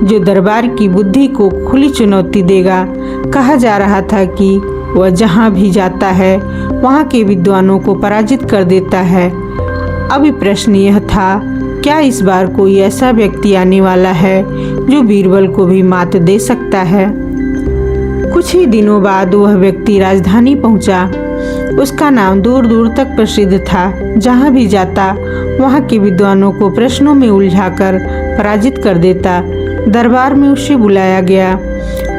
जो दरबार की बुद्धि को खुली चुनौती देगा। कहा जा रहा था कि वह जहां भी जाता है वहां के विद्वानों को पराजित कर देता है। अभी प्रश्न यह था, क्या इस बार कोई ऐसा व्यक्ति आने वाला है जो बीरबल को भी मात दे सकता है? कुछ ही दिनों बाद वह व्यक्ति राजधानी पहुंचा। उसका नाम दूर दूर तक प्रसिद्ध था। जहां भी जाता वहां के विद्वानों को प्रश्नों में उलझाकर पराजित कर देता। दरबार में उसे बुलाया गया।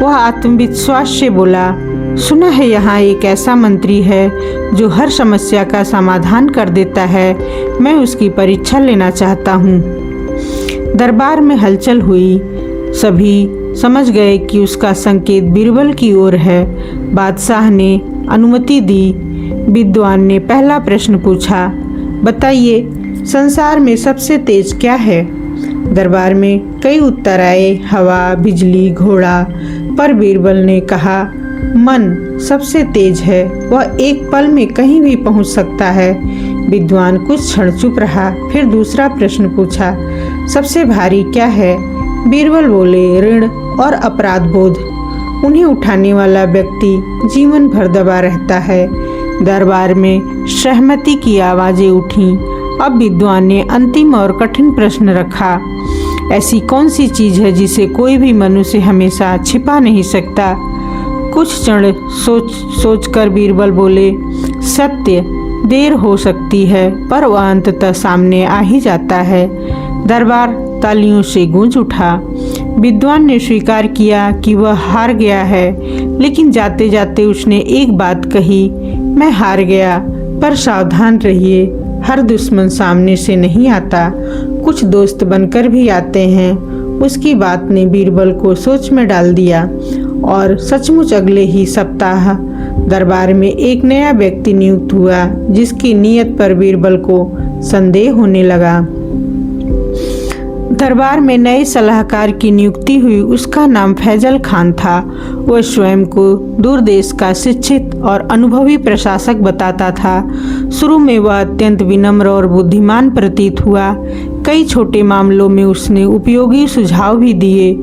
वह आत्मविश्वास से बोला, सुना है यहाँ एक ऐसा मंत्री है जो हर समस्या का समाधान कर देता है। मैं उसकी परीक्षा लेना चाहता हूँ। दरबार में हलचल हुई। सभी समझ गए कि उसका संकेत बीरबल की ओर है। बादशाह ने अनुमति दी। विद्वान ने पहला प्रश्न पूछा, बताइए, संसार में सबसे तेज क्या है? दरबार में कई उत्तर आए, हवा, बिजली, घोड़ा। पर बीरबल ने कहा, मन सबसे तेज है। वह एक पल में कहीं भी पहुंच सकता है। विद्वान कुछ क्षण चुप रहा, फिर दूसरा प्रश्न पूछा, सबसे भारी क्या है? बीरबल बोले, ऋण और अपराध बोध। उन्हें उठाने वाला व्यक्ति जीवन भर दबा रहता है। दरबार में सहमति की आवाजें उठीं। अब विद्वान ने अंतिम और कठिन प्रश्न रखा, ऐसी कौन सी चीज है जिसे कोई भी मनुष्य हमेशा छिपा नहीं सकता? कुछ क्षण सोचकर बीरबल बोले, सत्य। देर हो सकती है पर वह अंततः सामने आ ही जाता है। दरबार तालियों से गूंज उठा। विद्वान ने स्वीकार किया कि वह हार गया है, लेकिन जाते जाते उसने एक बात कही, मैं हार गया, पर सावधान रहिए, हर दुश्मन सामने से नहीं आता, कुछ दोस्त बनकर भी आते हैं। उसकी बात ने बीरबल को सोच में डाल दिया और सचमुच अगले ही सप्ताह दरबार में एक नया व्यक्ति नियुक्त हुआ, जिसकी नीयत पर बीरबल को संदेह होने लगा। दरबार में नए सलाहकार की नियुक्ति हुई। उसका नाम फैजल खान था। वह स्वयं को दूर देश का शिक्षित और अनुभवी प्रशासक बताता था। शुरू में वह अत्यंत विनम्र और बुद्धिमान प्रतीत हुआ। कई छोटे मामलों में उसने उपयोगी सुझाव भी दिए,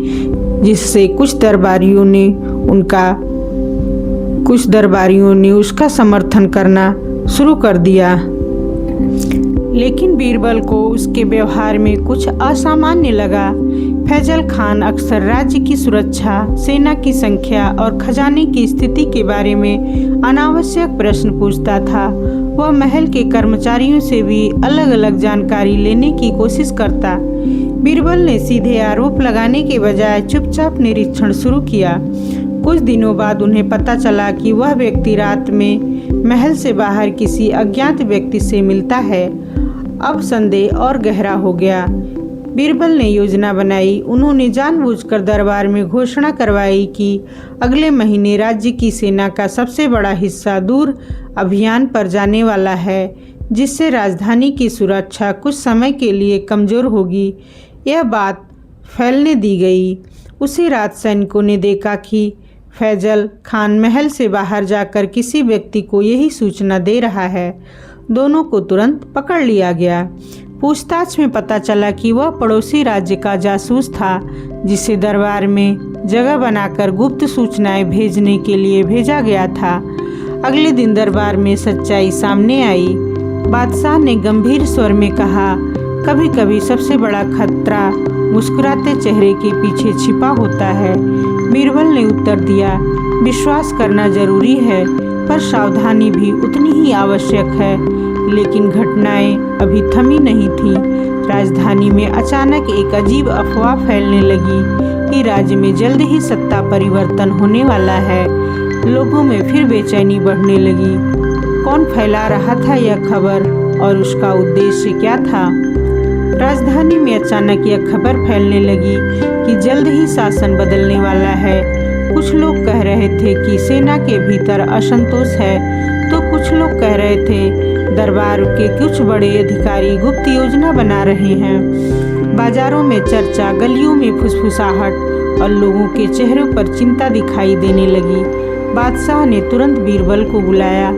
जिससे कुछ दरबारियों ने उसका समर्थन करना शुरू कर दिया। लेकिन बीरबल को उसके व्यवहार में कुछ असामान्य लगा। फैजल खान अक्सर राज्य की सुरक्षा, सेना की संख्या और खजाने की स्थिति के बारे में अनावश्यक प्रश्न पूछता था। वह महल के कर्मचारियों से भी अलग अलग जानकारी लेने की कोशिश करता। बीरबल ने सीधे आरोप लगाने के बजाय चुपचाप निरीक्षण शुरू किया। कुछ दिनों बाद उन्हें पता चला कि वह व्यक्ति रात में महल से बाहर किसी अज्ञात व्यक्ति से मिलता है। अब संदेह और गहरा हो गया। बीरबल ने योजना बनाई। उन्होंने जानबूझकर दरबार में घोषणा करवाई कि अगले महीने राज्य की सेना का सबसे बड़ा हिस्सा दूर अभियान पर जाने वाला है, जिससे राजधानी की सुरक्षा कुछ समय के लिए कमजोर होगी। यह बात फैलने दी गई। उसी रात सैनिकों ने देखा कि फैजल खान महल से बाहर जाकर किसी व्यक्ति को यही सूचना दे रहा है। दोनों को तुरंत पकड़ लिया गया। पूछताछ में पता चला कि वह पड़ोसी राज्य का जासूस था, जिसे दरबार में जगह बनाकर गुप्त सूचनाएं भेजने के लिए भेजा गया था। अगले दिन दरबार में सच्चाई सामने आई। बादशाह ने गंभीर स्वर में कहा, कभी कभी सबसे बड़ा खतरा मुस्कुराते चेहरे के पीछे छिपा होता है। बीरबल ने उत्तर दिया, विश्वास करना जरूरी है, पर सावधानी भी उतनी ही आवश्यक है। लेकिन घटनाएं अभी थमी नहीं थीं। राजधानी में अचानक एक अजीब अफवाह फैलने लगी कि राज्य में जल्द ही सत्ता परिवर्तन होने वाला है। लोगों में फिर बेचैनी बढ़ने लगी। कौन फैला रहा था यह खबर और उसका उद्देश्य क्या था? राजधानी में अचानक यह खबर फैलने लगी कि जल्द ही शासन बदलने वाला है। कुछ लोग कह रहे थे कि सेना के भीतर असंतोष है, तो कुछ लोग कह रहे थे दरबार के कुछ बड़े अधिकारी गुप्त योजना बना रहे हैं। बाजारों में चर्चा, गलियों में फुसफुसाहट और लोगों के चेहरों पर चिंता दिखाई देने लगी। बादशाह ने तुरंत बीरबल को बुलाया।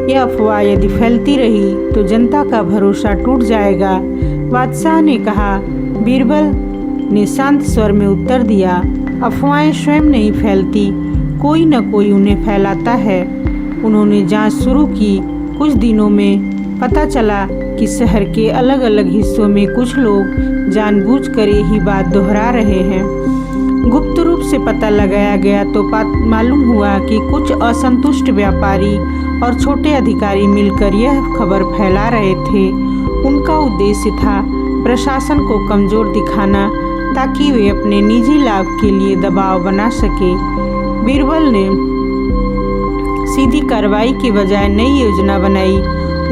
यह अफवाह यदि फैलती रही तो जनता का भरोसा टूट जाएगा। बादशाह ने कहा। बीरबल ने शांत स्वर में उत्तर दिया, अफवाहें स्वयं नहीं फैलती, कोई न कोई उन्हें फैलाता है। उन्होंने जांच शुरू की। कुछ दिनों में पता चला कि शहर के अलग अलग हिस्सों में कुछ लोग जानबूझकर यही बात दोहरा रहे हैं। गुप्त रूप से पता लगाया गया तो मालूम हुआ कि कुछ असंतुष्ट व्यापारी और छोटे अधिकारी मिलकर यह खबर फैला रहे थे। उनका उद्देश्य था प्रशासन को कमजोर दिखाना, ताकि वे अपने निजी लाभ के लिए दबाव बना सके। बीरबल ने सीधी कार्रवाई के बजाय नई योजना बनाई।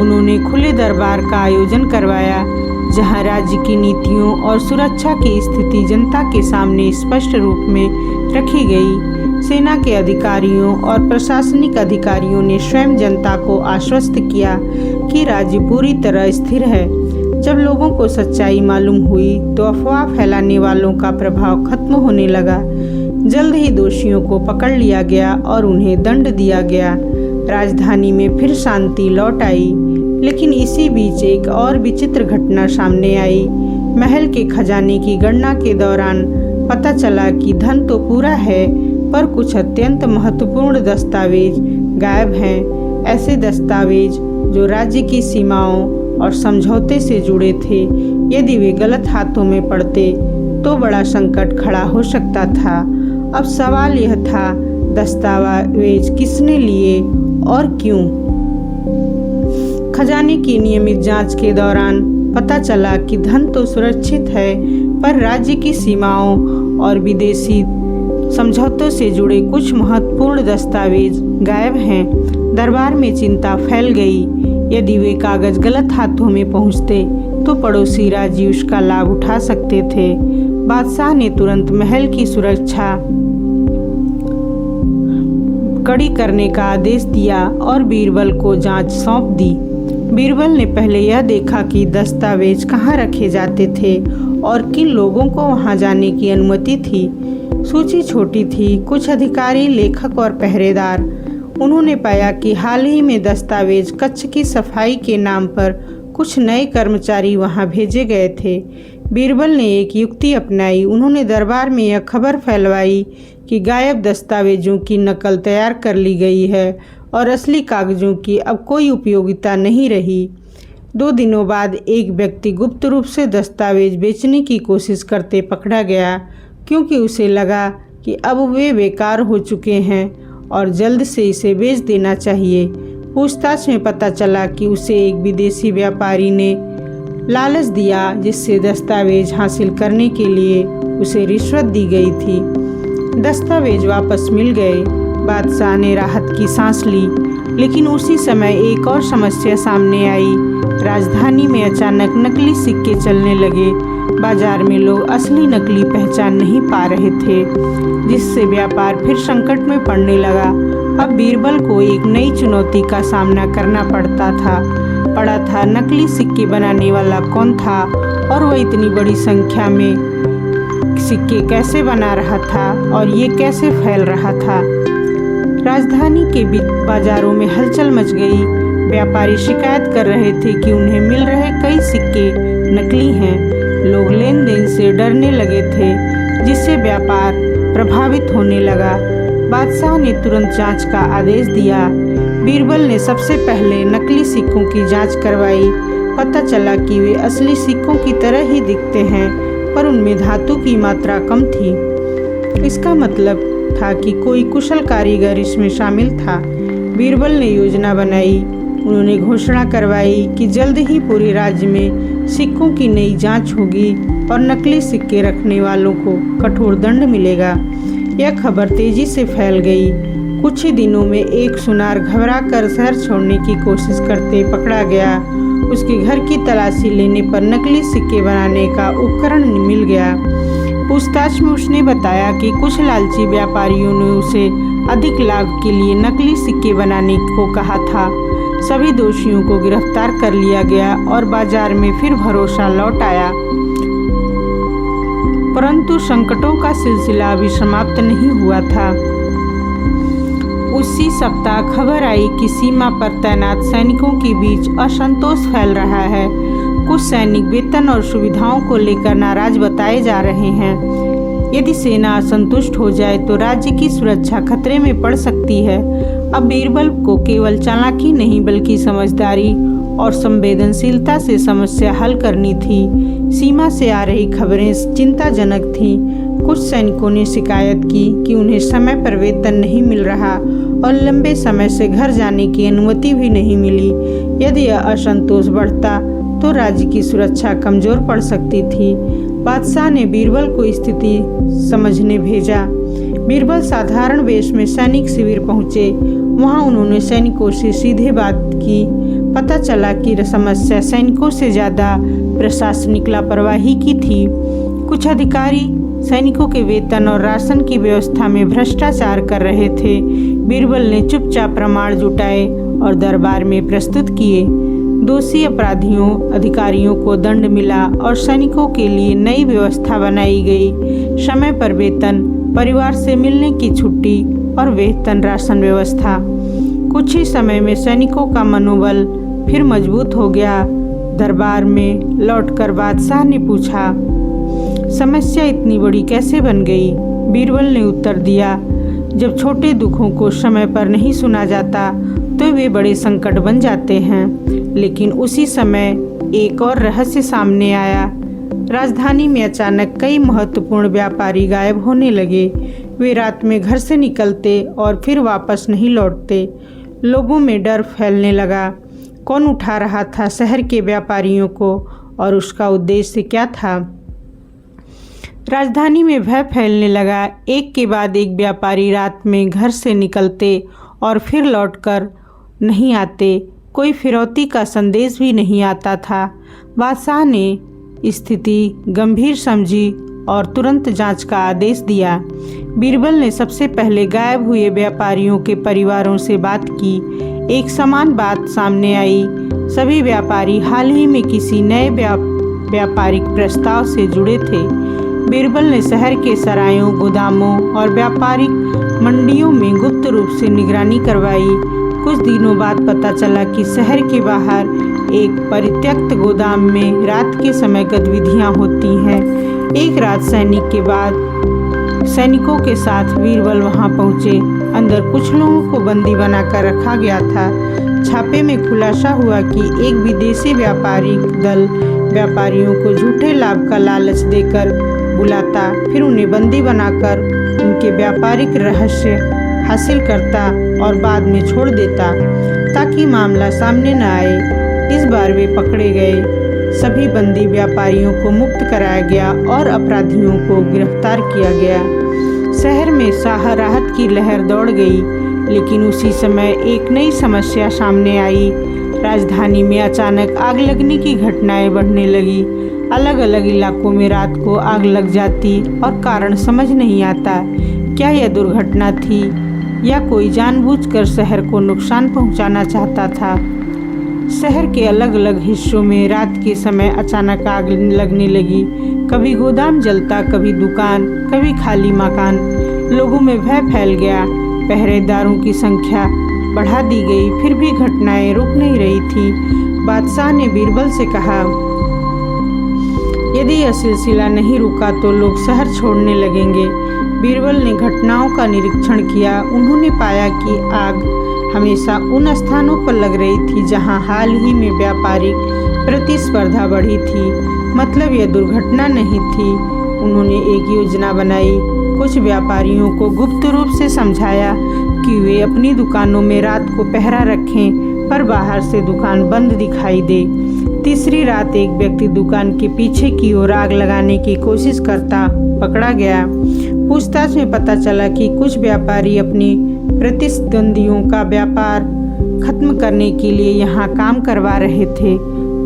उन्होंने खुले दरबार का आयोजन करवाया, जहां राज्य की नीतियों और सुरक्षा की स्थिति जनता के सामने स्पष्ट रूप में रखी गई। सेना के अधिकारियों और प्रशासनिक अधिकारियों ने स्वयं जनता को आश्वस्त किया कि राज्य पूरी तरह स्थिर है। जब लोगों को सच्चाई मालूम हुई तो अफवाह फैलाने वालों का प्रभाव खत्म होने लगा। जल्द ही दोषियों को पकड़ लिया गया और उन्हें दंड दिया गया। राजधानी में फिर शांति लौट आई। लेकिन इसी बीच एक और विचित्र घटना सामने आई। महल के खजाने की गणना के दौरान पता चला कि धन तो पूरा है, पर कुछ अत्यंत महत्वपूर्ण दस्तावेज गायब हैं। ऐसे दस्तावेज जो राज्य की सीमाओं और समझौते से जुड़े थे। यदि वे गलत हाथों में पड़ते तो बड़ा संकट खड़ा हो सकता था। अब सवाल यह था, दस्तावेज किसने लिए और क्यों? खजाने की नियमित जांच के दौरान पता चला कि धन तो सुरक्षित है, पर राज्य की सीमाओं और विदेशी समझौतों से जुड़े कुछ महत्वपूर्ण दस्तावेज गायब हैं। दरबार में चिंता फैल गई। यदि वे कागज गलत हाथों में पहुंचते तो पड़ोसी राज्य उसका लाभ उठा सकते थे। बादशाह ने तुरंत महल की सुरक्षा कड़ी करने का आदेश दिया और बीरबल को जांच सौंप दी। बीरबल ने पहले यह देखा कि दस्तावेज कहाँ रखे जाते थे और किन लोगों को वहां जाने की अनुमति थी। सूची छोटी थी, कुछ अधिकारी, लेखक और पहरेदार। उन्होंने पाया कि हाल ही में दस्तावेज कक्ष की सफाई के नाम पर कुछ नए कर्मचारी वहां भेजे गए थे। बीरबल ने एक युक्ति अपनाई। उन्होंने दरबार में यह खबर फैलवाई कि गायब दस्तावेजों की नकल तैयार कर ली गई है और असली कागजों की अब कोई उपयोगिता नहीं रही। 2 दिनों बाद एक व्यक्ति गुप्त रूप से दस्तावेज बेचने की कोशिश करते पकड़ा गया, क्योंकि उसे लगा कि अब वे बेकार हो चुके हैं और जल्द से इसे बेच देना चाहिए। पूछताछ में पता चला कि उसे एक विदेशी व्यापारी ने लालच दिया, जिससे दस्तावेज हासिल करने के लिए उसे रिश्वत दी गई थी। दस्तावेज वापस मिल गए। बादशाह ने राहत की सांस ली, लेकिन उसी समय एक और समस्या सामने आई। राजधानी में अचानक नकली सिक्के चलने लगे। बाजार में लोग असली नकली पहचान नहीं पा रहे थे, जिससे व्यापार फिर संकट में पड़ने लगा। अब बीरबल को एक नई चुनौती का सामना करना पड़ा था। नकली सिक्के बनाने वाला कौन था और वह इतनी बड़ी संख्या में सिक्के कैसे बना रहा था और ये कैसे फैल रहा था। राजधानी के बाजारों में हलचल मच गई। व्यापारी शिकायत कर रहे थे कि उन्हें मिल रहे कई सिक्के नकली हैं। लोग लेन देन से डरने लगे थे, जिससे व्यापार प्रभावित होने लगा। बादशाह ने तुरंत जांच का आदेश दिया। बीरबल ने सबसे पहले नकली सिक्कों की जांच करवाई। पता चला कि वे असली सिक्कों की तरह ही दिखते हैं, पर उनमें धातु की मात्रा कम थी। इसका मतलब था कि कोई कुशल कारीगर इसमें शामिल था। बीरबल ने योजना बनाई। उन्होंने घोषणा करवाई कि जल्द ही पूरे राज्य में सिक्कों की नई जांच होगी और नकली सिक्के रखने वालों को कठोर दंड मिलेगा। यह खबर तेजी से फैल गई। कुछ ही दिनों में एक सुनार घबराकर शहर छोड़ने की कोशिश करते पकड़ा गया। उसके घर की तलाशी लेने पर नकली सिक्के बनाने का उपकरण मिल गया। पूछताछ में उसने बताया कि कुछ लालची व्यापारियों ने उसे अधिक लाभ के लिए नकली सिक्के बनाने को कहा था। सभी दोषियों को गिरफ्तार कर लिया गया और बाजार में फिर भरोसा लौट आया। परंतु संकटों का सिलसिला अभी समाप्त नहीं हुआ था। उसी सप्ताह खबर आई कि सीमा पर तैनात सैनिकों के बीच असंतोष फैल रहा है। कुछ सैनिक वेतन और सुविधाओं को लेकर नाराज बताए जा रहे हैं। यदि सेना असंतुष्ट हो जाए तो राज्य की सुरक्षा खतरे में पड़ सकती है। अब बीरबल को केवल चालाकी नहीं बल्कि समझदारी और संवेदनशीलता से समस्या हल करनी थी। सीमा से आ रही खबरें चिंताजनक थीं। कुछ सैनिकों ने शिकायत की कि उन्हें समय पर वेतन नहीं मिल रहा और लंबे समय से घर जाने की अनुमति भी नहीं मिली। यदि यह असंतोष बढ़ता तो राज्य की सुरक्षा कमजोर पड़ सकती थी। बादशाह ने बीरबल को स्थिति समझने भेजा। बीरबल साधारण वेश में सैनिक शिविर पहुंचे। वहां उन्होंने सैनिकों से सीधे बात की। पता चला कि समस्या सैनिकों से ज़्यादा प्रशासनिक लापरवाही की थी। कुछ अधिकारी सैनिकों के वेतन और राशन की व्यवस्था में भ्रष्टाचार कर रहे थे। बीरबल ने चुपचाप प्रमाण जुटाए और दरबार में प्रस्तुत किए। दोषी अधिकारियों को दंड मिला और सैनिकों के लिए नई व्यवस्था बनाई गई। समय पर वेतन, परिवार से मिलने की छुट्टी और वेतन राशन व्यवस्था। कुछ ही समय में सैनिकों का मनोबल फिर मजबूत हो गया। दरबार में लौटकर बादशाह ने पूछा, समस्या इतनी बड़ी कैसे बन गई? बीरबल ने उत्तर दिया, जब छोटे दुखों को समय पर नहीं सुना जाता तो वे बड़े संकट बन जाते हैं। लेकिन उसी समय एक और रहस्य सामने आया। राजधानी में अचानक कई महत्वपूर्ण व्यापारी गायब होने लगे। वे रात में घर से निकलते और फिर वापस नहीं लौटते। लोगों में डर फैलने लगा। कौन उठा रहा था शहर के व्यापारियों को और उसका उद्देश्य क्या था? राजधानी में भय फैलने लगा। एक के बाद एक व्यापारी रात में घर से निकलते और फिर लौटकर नहीं आते। कोई फिरौती का संदेश भी नहीं आता था। बादशाह ने स्थिति गंभीर समझी और तुरंत जांच का आदेश दिया। बीरबल ने सबसे पहले गायब हुए व्यापारियों के परिवारों से बात की। एक समान बात सामने आई। सभी व्यापारी हाल ही में किसी नए व्यापारिक प्रस्ताव से जुड़े थे। बीरबल ने शहर के सरायों, गोदामों और व्यापारिक मंडियों में गुप्त रूप से निगरानी करवाई। कुछ दिनों बाद पता चला कि शहर के बाहर एक परित्यक्त गोदाम में रात के समय गतिविधियां होती हैं। एक रात सैनिकों के साथ बीरबल वहां पहुंचे। अंदर कुछ लोगों को बंदी बनाकर रखा गया था। छापे में खुलासा हुआ कि एक विदेशी व्यापारिक दल व्यापारियों को झूठे लाभ का लालच देकर बुलाता, फिर उन्हें बंदी बनाकर उनके व्यापारिक रहस्य हासिल करता और बाद में छोड़ देता ताकि मामला सामने न आए। इस बार वे पकड़े गए। सभी बंदी व्यापारियों को मुक्त कराया गया और अपराधियों को गिरफ्तार किया गया। शहर में राहत की लहर दौड़ गई। लेकिन उसी समय एक नई समस्या सामने आई। राजधानी में अचानक आग लगने की घटनाएं बढ़ने लगी। अलग अलग इलाकों में रात को आग लग जाती और कारण समझ नहीं आता। क्या यह दुर्घटना थी या कोई जानबूझकर शहर को नुकसान पहुंचाना चाहता था? शहर के अलग अलग हिस्सों में रात के समय अचानक आग लगने लगी। कभी गोदाम जलता, कभी दुकान, कभी खाली मकान। लोगों में भय फैल गया। पहरेदारों की संख्या बढ़ा दी गई, फिर भी घटनाएं रुक नहीं रही थी। बादशाह ने बीरबल से कहा, यदि यह सिलसिला नहीं रुका तो लोग शहर छोड़ने लगेंगे। बीरबल ने घटनाओं का निरीक्षण किया। उन्होंने पाया कि आग हमेशा उन स्थानों पर लग रही थी जहां हाल ही में व्यापारिक प्रतिस्पर्धा बढ़ी थी। मतलब यह दुर्घटना नहीं थी। उन्होंने एक योजना बनाई। कुछ व्यापारियों को गुप्त रूप से समझाया कि वे अपनी दुकानों में रात को पहरा रखें, पर बाहर से दुकान बंद दिखाई दे। तीसरी रात एक व्यक्ति दुकान के पीछे की ओर आग लगाने की कोशिश करता पकड़ा गया। पूछताछ में पता चला कि कुछ व्यापारी अपनी प्रतिद्वंदियों का व्यापार खत्म करने के लिए यहाँ काम करवा रहे थे।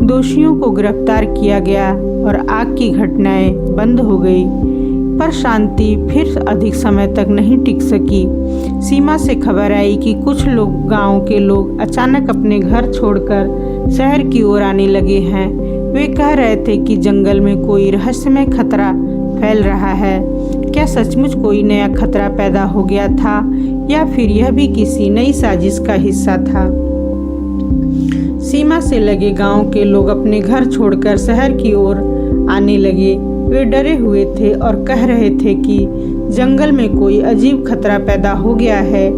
दोषियों को गिरफ्तार किया गया और आग की घटनाएं बंद हो गई। पर शांति फिर अधिक समय तक नहीं टिक सकी। सीमा से खबर आई कि कुछ लोग, गांव के लोग अचानक अपने घर छोड़कर शहर की ओर आने लगे हैं। वे कह रहे थे कि जंगल में कोई रहस्यमय खतरा फैल रहा है। क्या सचमुच कोई नया खतरा पैदा हो गया था या फिर यह भी किसी नई साजिश का हिस्सा था? सीमा से लगे गांव के लोग अपने घर छोड़कर शहर की ओर आने लगे। वे डरे हुए थे और कह रहे थे कि जंगल में कोई अजीब खतरा पैदा हो गया है।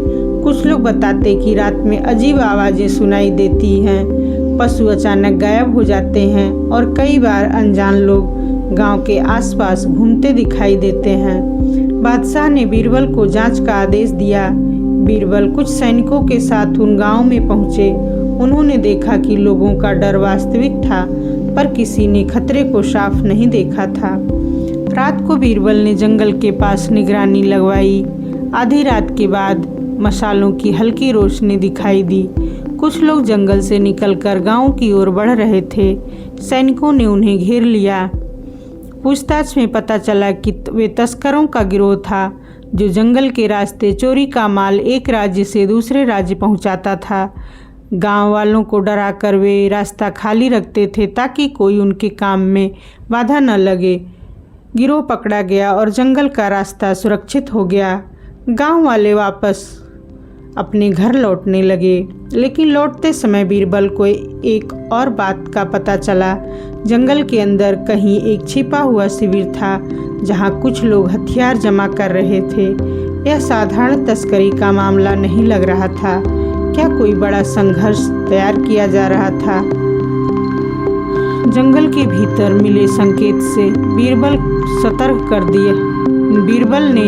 कुछ लोग बताते कि रात में अजीब आवाजें सुनाई देती हैं, पशु अचानक गायब हो जाते हैं और कई बार अनजान लोग गांव के आसपास घूमते दिखाई देते हैं। बादशाह ने बीरबल को जांच का आदेश दिया। बीरबल कुछ सैनिकों के साथ उन गांव में पहुंचे। उन्होंने देखा कि लोगों का डर वास्तविक था, पर किसी ने खतरे को साफ नहीं देखा था। रात को बीरबल ने जंगल के पास निगरानी लगवाई। आधी रात के बाद मशालों की हल्की रोशनी दिखाई दी। कुछ लोग जंगल से निकलकर गांव की ओर बढ़ रहे थे। सैनिकों ने उन्हें घेर लिया। पूछताछ में पता चला कि वे तस्करों का गिरोह था जो जंगल के रास्ते चोरी का माल एक राज्य से दूसरे राज्य पहुंचाता था। गांव वालों को डराकर वे रास्ता खाली रखते थे ताकि कोई उनके काम में बाधा न लगे। गिरोह पकड़ा गया और जंगल का रास्ता सुरक्षित हो गया। गांव वाले वापस अपने घर लौटने लगे। लेकिन लौटते समय बीरबल को एक और बात का पता चला। जंगल के अंदर कहीं एक छिपा हुआ शिविर था जहां कुछ लोग हथियार जमा कर रहे थे। यह साधारण तस्करी का मामला नहीं लग रहा था। क्या कोई बड़ा संघर्ष तैयार किया जा रहा था? जंगल के भीतर मिले संकेत से बीरबल ने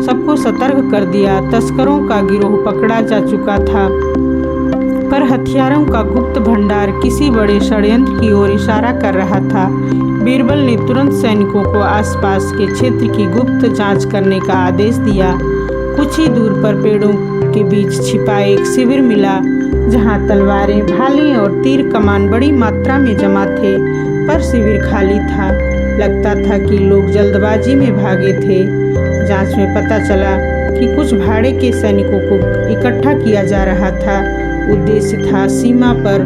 सबको सतर्क कर दिया। तस्करों का गिरोह पकड़ा जा चुका था, पर हथियारों का गुप्त भंडार किसी बड़े षड्यंत्र की ओर इशारा कर रहा था। बीरबल ने तुरंत सैनिकों को आसपास के क्षेत्र की गुप्त जांच करने का आदेश दिया। कुछ ही दूर पर पेड़ों के बीच छिपा एक शिविर मिला जहां तलवारें, भाले और तीर कमान बड़ी मात्रा में जमा थे, पर शिविर खाली था। लगता था कि लोग जल्दबाजी में भागे थे। जांच में पता चला कि कुछ भाड़े के सैनिकों को इकट्ठा किया जा रहा था। उद्देश्य था सीमा पर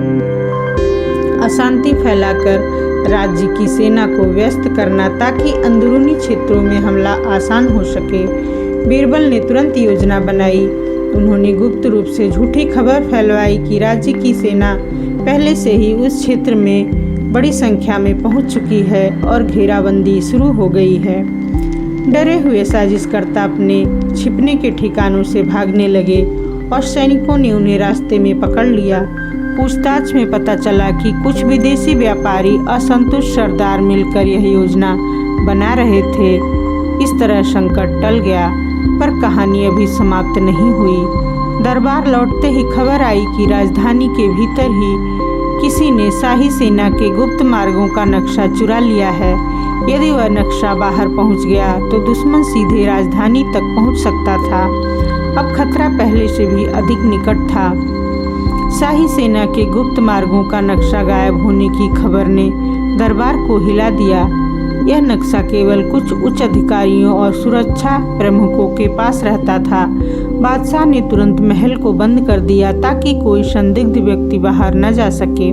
अशांति फैलाकर राज्य की सेना को व्यस्त करना, ताकि अंदरूनी क्षेत्रों में हमला आसान हो सके। बीरबल ने तुरंत योजना बनाई। उन्होंने गुप्त रूप से झूठी खबर फैलवाई कि राज्य की सेना पहले से ही उस क्षेत्र में बड़ी संख्या में पहुंच चुकी है और घेराबंदी शुरू हो गई है। डरे हुए साजिशकर्ता अपने छिपने के ठिकानों से भागने लगे और सैनिकों ने उन्हें रास्ते में पकड़ लिया। पूछताछ में पता चला कि कुछ विदेशी व्यापारी असंतुष्ट सरदार मिलकर यह योजना बना रहे थे। इस तरह संकट टल गया, पर कहानी अभी समाप्त नहीं हुई। दरबार लौटते ही खबर आई कि राजधानी के भीतर ही किसी ने शाही सेना के गुप्त मार्गों का नक्शा चुरा लिया है। यदि वह नक्शा बाहर पहुंच गया तो दुश्मन सीधे राजधानी तक पहुंच सकता था। अब खतरा पहले से भी अधिक निकट था। शाही सेना के गुप्त मार्गों का नक्शा गायब होने की खबर ने दरबार को हिला दिया। यह नक्शा केवल कुछ उच्च अधिकारियों और सुरक्षा प्रमुखों के पास रहता था। बादशाह ने तुरंत महल को बंद कर दिया ताकि कोई संदिग्ध व्यक्ति बाहर न जा सके।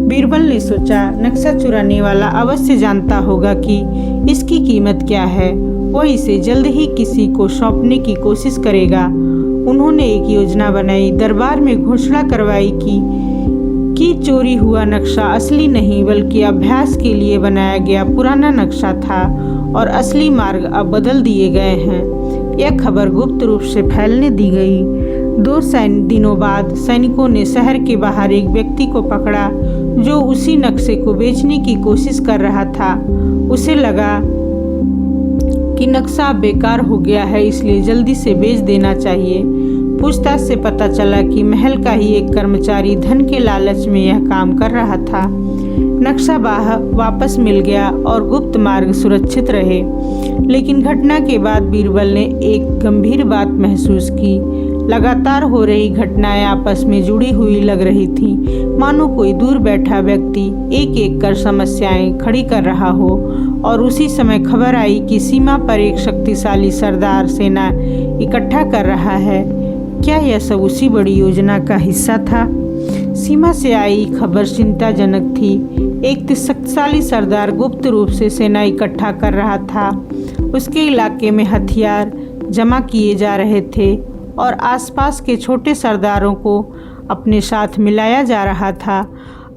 बीरबल ने सोचा, नक्शा चुराने वाला अवश्य जानता होगा कि इसकी कीमत क्या है। वह इसे जल्द ही किसी को सौंपने की कोशिश करेगा। उन्होंने एक योजना बनाई। दरबार में घोषणा करवाई कि चोरी हुआ नक्शा असली नहीं बल्कि अभ्यास के लिए बनाया गया पुराना नक्शा था और असली मार्ग अब बदल दिए गए हैं। यह खबर गुप्त रूप से फैलने दी गई। 2 दिनों बाद सैनिकों ने शहर के बाहर एक व्यक्ति को पकड़ा जो उसी नक्शे को बेचने की कोशिश कर रहा था। उसे लगा कि नक्शा बेकार हो गया है, इसलिए जल्दी से बेच देना चाहिए। पूछताछ से पता चला कि महल का ही एक कर्मचारी धन के लालच में यह काम कर रहा था। नक्शा वापस मिल गया और गुप्त मार्ग सुरक्षित रहे। लेकिन घटना के बाद बीरबल ने एक गंभीर बात महसूस की। लगातार हो रही घटनाएं आपस में जुड़ी हुई लग रही थीं, मानो कोई दूर बैठा व्यक्ति एक एक कर समस्याएं खड़ी कर रहा हो। और उसी समय खबर आई कि सीमा पर एक शक्तिशाली सरदार सेना इकट्ठा कर रहा है। क्या यह सब उसी बड़ी योजना का हिस्सा था? सीमा से आई खबर चिंताजनक थी। एक शक्तिशाली सरदार गुप्त रूप से सेना इकट्ठा कर रहा था। उसके इलाके में हथियार जमा किए जा रहे थे और आसपास के छोटे सरदारों को अपने साथ मिलाया जा रहा था।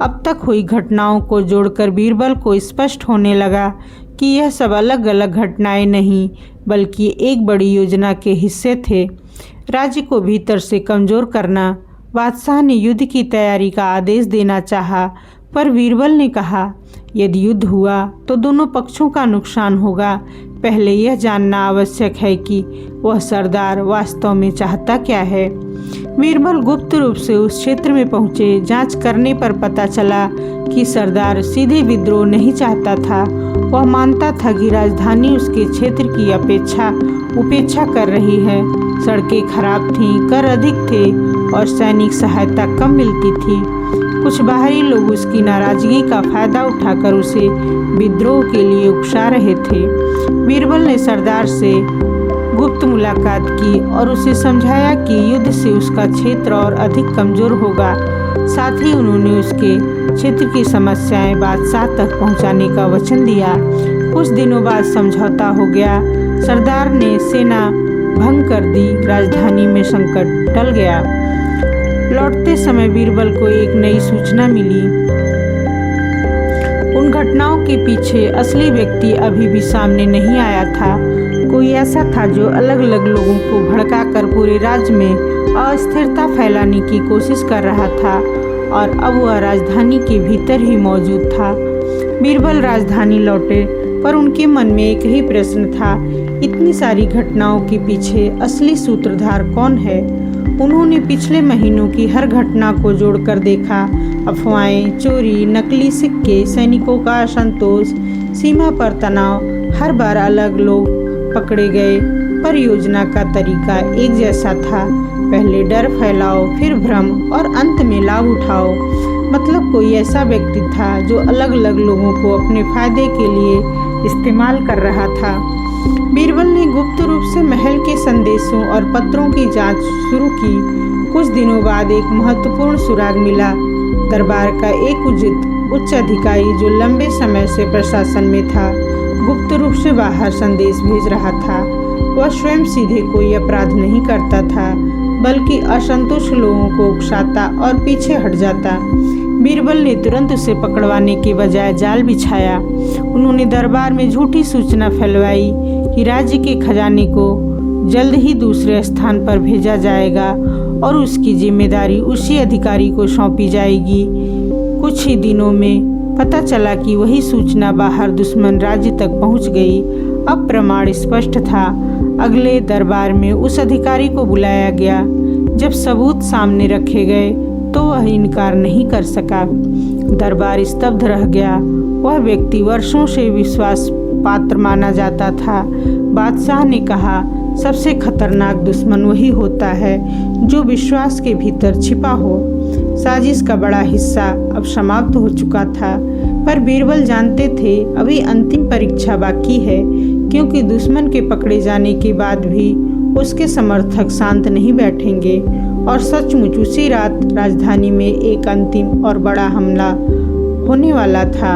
अब तक हुई घटनाओं को जोड़कर बीरबल को स्पष्ट होने लगा कि यह सब अलग अलग घटनाएं नहीं बल्कि एक बड़ी योजना के हिस्से थे। राज्य को भीतर से कमज़ोर करना। बादशाह ने युद्ध की तैयारी का आदेश देना चाहा, पर बीरबल ने कहा, यदि युद्ध हुआ तो दोनों पक्षों का नुकसान होगा। पहले यह जानना आवश्यक है कि वह सरदार वास्तव में चाहता क्या है। बीरबल गुप्त रूप से उस क्षेत्र में पहुंचे। जांच करने पर पता चला कि सरदार सीधे विद्रोह नहीं चाहता था। वह मानता था कि राजधानी उसके क्षेत्र की उपेक्षा कर रही है। सड़कें खराब थीं, कर अधिक थे और सैनिक सहायता कम मिलती थी। कुछ बाहरी लोग उसकी नाराजगी का फायदा उठाकर उसे विद्रोह के लिए उकसा रहे थे। बीरबल ने सरदार से गुप्त मुलाकात की और उसे समझाया कि युद्ध से उसका क्षेत्र और अधिक कमजोर होगा। साथ ही उन्होंने उसके क्षेत्र की समस्याएं बादशाह तक पहुंचाने का वचन दिया। कुछ दिनों बाद समझौता हो गया। सरदार ने सेना भंग कर दी। राजधानी में संकट टल गया। लौटते समय बीरबल को एक नई सूचना मिली। उन घटनाओं के पीछे असली व्यक्ति अभी भी सामने नहीं आया था। कोई ऐसा था जो अलग अलग लोगों को भड़काकर पूरे राज्य में अस्थिरता फैलाने की कोशिश कर रहा था और अब वह राजधानी के भीतर ही मौजूद था। बीरबल राजधानी लौटे पर उनके मन में एक ही प्रश्न था, इतनी सारी घटनाओं के पीछे असली सूत्रधार कौन है? उन्होंने पिछले महीनों की हर घटना को जोड़कर देखा। अफवाहें, चोरी, नकली सिक्के, सैनिकों का असंतोष, सीमा पर तनाव, हर बार अलग लोग पकड़े गए, पर योजना का तरीका एक जैसा था। पहले डर फैलाओ, फिर भ्रम और अंत में लाभ उठाओ। मतलब कोई ऐसा व्यक्ति था जो अलग अलग लोगों को अपने फायदे के लिए इस्तेमाल कर रहा था। बीरबल ने गुप्त रूप से महल के संदेशों और पत्रों की जांच शुरू की। कुछ दिनों बाद एक महत्वपूर्ण सुराग मिला। दरबार का एक उच्च अधिकारी जो लंबे समय से प्रशासन में था, गुप्त रूप से बाहर संदेश भेज रहा था। वह स्वयं सीधे कोई अपराध नहीं करता था, बल्कि असंतुष्ट लोगों को उकसाता और पीछे हट जाता। बीरबल ने तुरंत उसे पकड़वाने के बजाय जाल बिछाया। उन्होंने दरबार में झूठी सूचना फैलवाई कि राज्य के खजाने को जल्द ही दूसरे स्थान पर भेजा जाएगा और उसकी जिम्मेदारी उसी अधिकारी को सौंपी जाएगी। कुछ ही दिनों में पता चला कि वही सूचना बाहर दुश्मन राज्य तक पहुंच गई। अब प्रमाण स्पष्ट था। अगले दरबार में उस अधिकारी को बुलाया गया। जब सबूत सामने रखे गए तो वह इनकार नहीं कर सका। दरबार स्तब्ध रह गया। वह व्यक्ति वर्षों से विश्वास पात्र माना जाता था। बादशाह ने कहा, सबसे खतरनाक दुश्मन वही होता है जो विश्वास के भीतर छिपा हो। साजिश का बड़ा हिस्सा अब समाप्त हो चुका था, पर बीरबल जानते थे अभी अंतिम परीक्षा बाकी है, क्योंकि दुश्मन के पकड़े जाने के बाद भी उसके समर्थक शांत नहीं बैठेंगे और सचमुच उसी रात राजधानी में एक अंतिम और बड़ा हमला होने वाला था।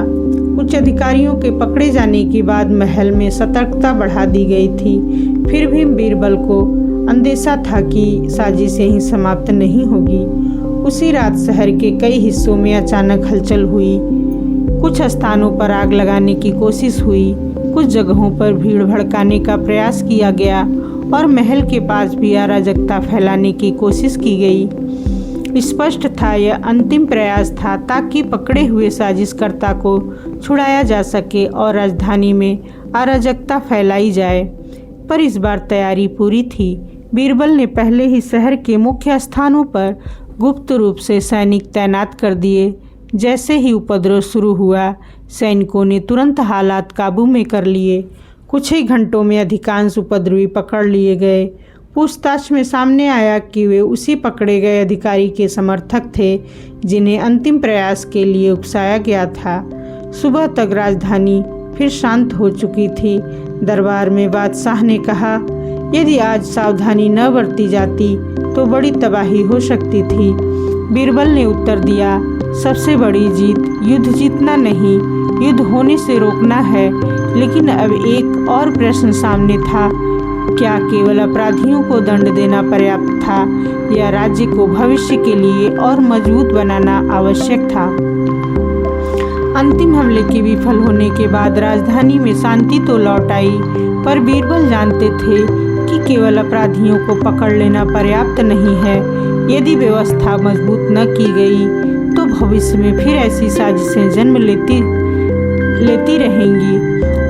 उच्च अधिकारियों के पकड़े जाने के बाद महल में सतर्कता बढ़ा दी गई थी। फिर भी बीरबल को अंदेशा था कि साजिश यहीं समाप्त नहीं होगी। उसी रात शहर के कई हिस्सों में अचानक हलचल हुई। कुछ स्थानों पर आग लगाने की कोशिश हुई, कुछ जगहों पर भीड़ भड़काने का प्रयास किया गया और महल के पास भी अराजकता फैलाने की कोशिश की गई। स्पष्ट था यह अंतिम प्रयास था ताकि पकड़े हुए साजिशकर्ता को छुड़ाया जा सके और राजधानी में अराजकता फैलाई जाए। पर इस बार तैयारी पूरी थी। बीरबल ने पहले ही शहर के मुख्य स्थानों पर गुप्त रूप से सैनिक तैनात कर दिए। जैसे ही उपद्रव शुरू हुआ, सैनिकों ने तुरंत हालात काबू में कर लिए। कुछ ही घंटों में अधिकांश उपद्रवी पकड़ लिए गए। पूछताछ में सामने आया कि वे उसी पकड़े गए अधिकारी के समर्थक थे जिन्हें अंतिम प्रयास के लिए उकसाया गया था। सुबह तक राजधानी फिर शांत हो चुकी थी। दरबार में बादशाह ने कहा, यदि आज सावधानी न बरती जाती तो बड़ी तबाही हो सकती थी। बीरबल ने उत्तर दिया, सबसे बड़ी जीत युद्ध जीतना नहीं, युद्ध होने से रोकना है। लेकिन अब एक और प्रश्न सामने था, क्या केवल अपराधियों को दंड देना पर्याप्त था या राज्य को भविष्य के लिए और मजबूत बनाना आवश्यक था? अंतिम हमले के विफल होने के बाद राजधानी में शांति तो लौट आई, पर बीरबल जानते थे कि केवल अपराधियों को पकड़ लेना पर्याप्त नहीं है। यदि व्यवस्था मजबूत न की गई तो भविष्य में फिर ऐसी साजिशें जन्म लेती रहेंगी।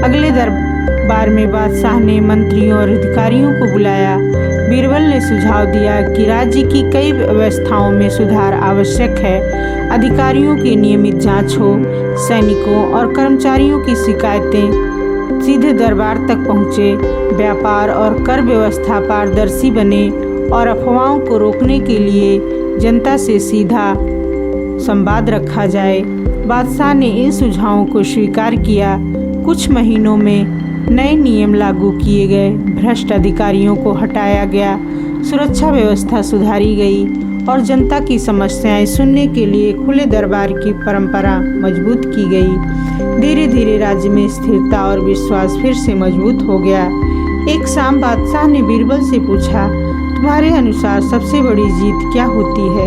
अगले दरबार में बादशाह ने मंत्रियों और अधिकारियों को बुलाया। बीरबल ने सुझाव दिया कि राज्य की कई व्यवस्थाओं में सुधार आवश्यक है। अधिकारियों की नियमित जांच हो, सैनिकों और कर्मचारियों की शिकायतें सीधे दरबार तक पहुँचे, व्यापार और कर व्यवस्था पारदर्शी बने और अफवाहों को रोकने के लिए जनता से सीधा संवाद रखा जाए। बादशाह ने इन सुझावों को स्वीकार किया। कुछ महीनों में नए नियम लागू किए गए, भ्रष्ट अधिकारियों को हटाया गया, सुरक्षा व्यवस्था सुधारी गई और जनता की समस्याएं सुनने के लिए खुले दरबार की परंपरा मजबूत की गई। धीरे धीरे राज्य में स्थिरता और विश्वास फिर से मजबूत हो गया। एक शाम बादशाह ने बीरबल से पूछा, तुम्हारे अनुसार सबसे बड़ी जीत क्या होती है?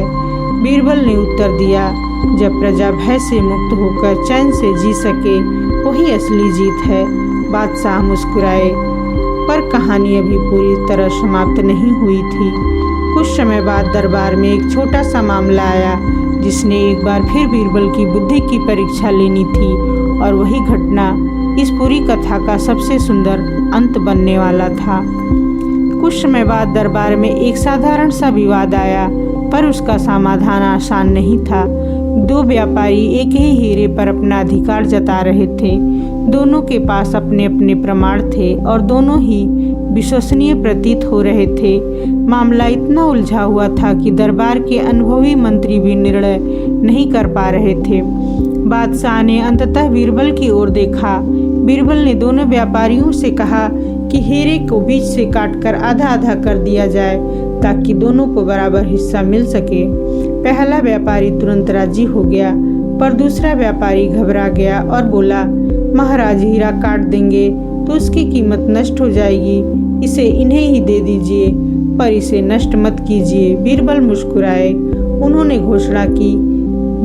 बीरबल ने उत्तर दिया, जब प्रजा भय से मुक्त होकर चैन से जी सके, वही असली जीत है। बादशाह मुस्कुराए, पर कहानी अभी पूरी तरह समाप्त नहीं हुई थी। कुछ समय बाद दरबार में एक छोटा सा मामला आया, जिसने एक बार फिर बीरबल की बुद्धि की परीक्षा लेनी थी, और वही घटना इस पूरी कथा का सबसे सुंदर अंत बनने वाला था। कुछ समय बाद दरबार में एक साधारण सा विवाद आया, पर उसका समाधान आसान नहीं था। दो व्यापारी एक ही हीरे पर अपना अधिकार जता रहे थे। दोनों के पास अपने अपने प्रमाण थे और दोनों ही विश्वसनीय प्रतीत हो रहे थे। मामला इतना उलझा हुआ था कि दरबार के अनुभवी मंत्री भी निर्णय नहीं कर पा रहे थे। बादशाह ने अंततः बीरबल की ओर देखा। बीरबल ने दोनों व्यापारियों से कहा कि हीरे को बीच से काटकर आधा आधा कर दिया जाए, ताकि दोनों को बराबर हिस्सा मिल सके। पहला व्यापारी तुरंत राजी हो गया, पर दूसरा व्यापारी घबरा गया और बोला, महाराज, हीरा काट देंगे तो उसकी कीमत नष्ट हो जाएगी। इसे इन्हें ही दे दीजिए, पर इसे नष्ट मत कीजिए। बीरबल मुस्कुराए। उन्होंने घोषणा की,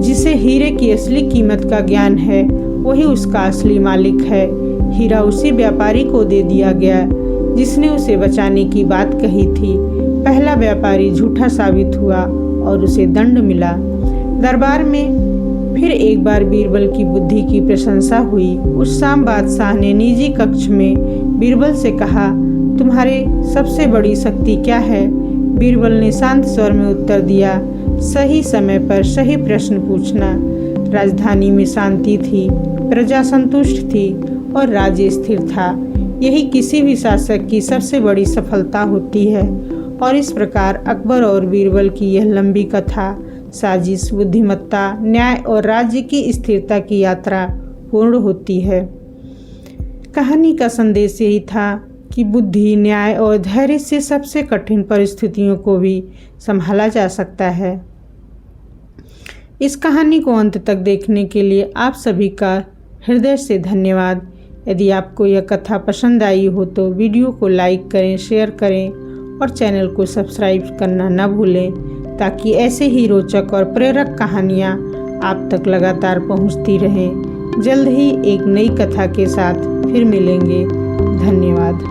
जिसे हीरे की असली कीमत का ज्ञान है, वही उसका असली मालिक है। हीरा उसी व्यापारी को दे दिया गया जिसने उसे बचाने की बात कही थी। पहला व्यापारी झूठा साबित हुआ और उसे दंड मिला। दरबार में फिर एक बार बीरबल की बुद्धि की प्रशंसा हुई। उस शाम बादशाह ने निजी कक्ष में बीरबल से कहा, तुम्हारे सबसे बड़ी शक्ति क्या है? बीरबल ने शांत स्वर में उत्तर दिया, सही समय पर सही प्रश्न पूछना। राजधानी में शांति थी, प्रजा संतुष्ट थी और राज्य स्थिर था। यही किसी भी शासक की सबसे बड़ी सफलता होती है। और इस प्रकार अकबर और बीरबल की यह लंबी कथा साजिश, बुद्धिमत्ता, न्याय और राज्य की स्थिरता की यात्रा पूर्ण होती है। कहानी का संदेश यही था कि बुद्धि, न्याय और धैर्य से सबसे कठिन परिस्थितियों को भी संभाला जा सकता है। इस कहानी को अंत तक देखने के लिए आप सभी का हृदय से धन्यवाद। यदि आपको यह कथा पसंद आई हो तो वीडियो को लाइक करें, शेयर करें और चैनल को सब्सक्राइब करना न भूलें, ताकि ऐसे ही रोचक और प्रेरक कहानियाँ आप तक लगातार पहुँचती रहें। जल्द ही एक नई कथा के साथ फिर मिलेंगे। धन्यवाद।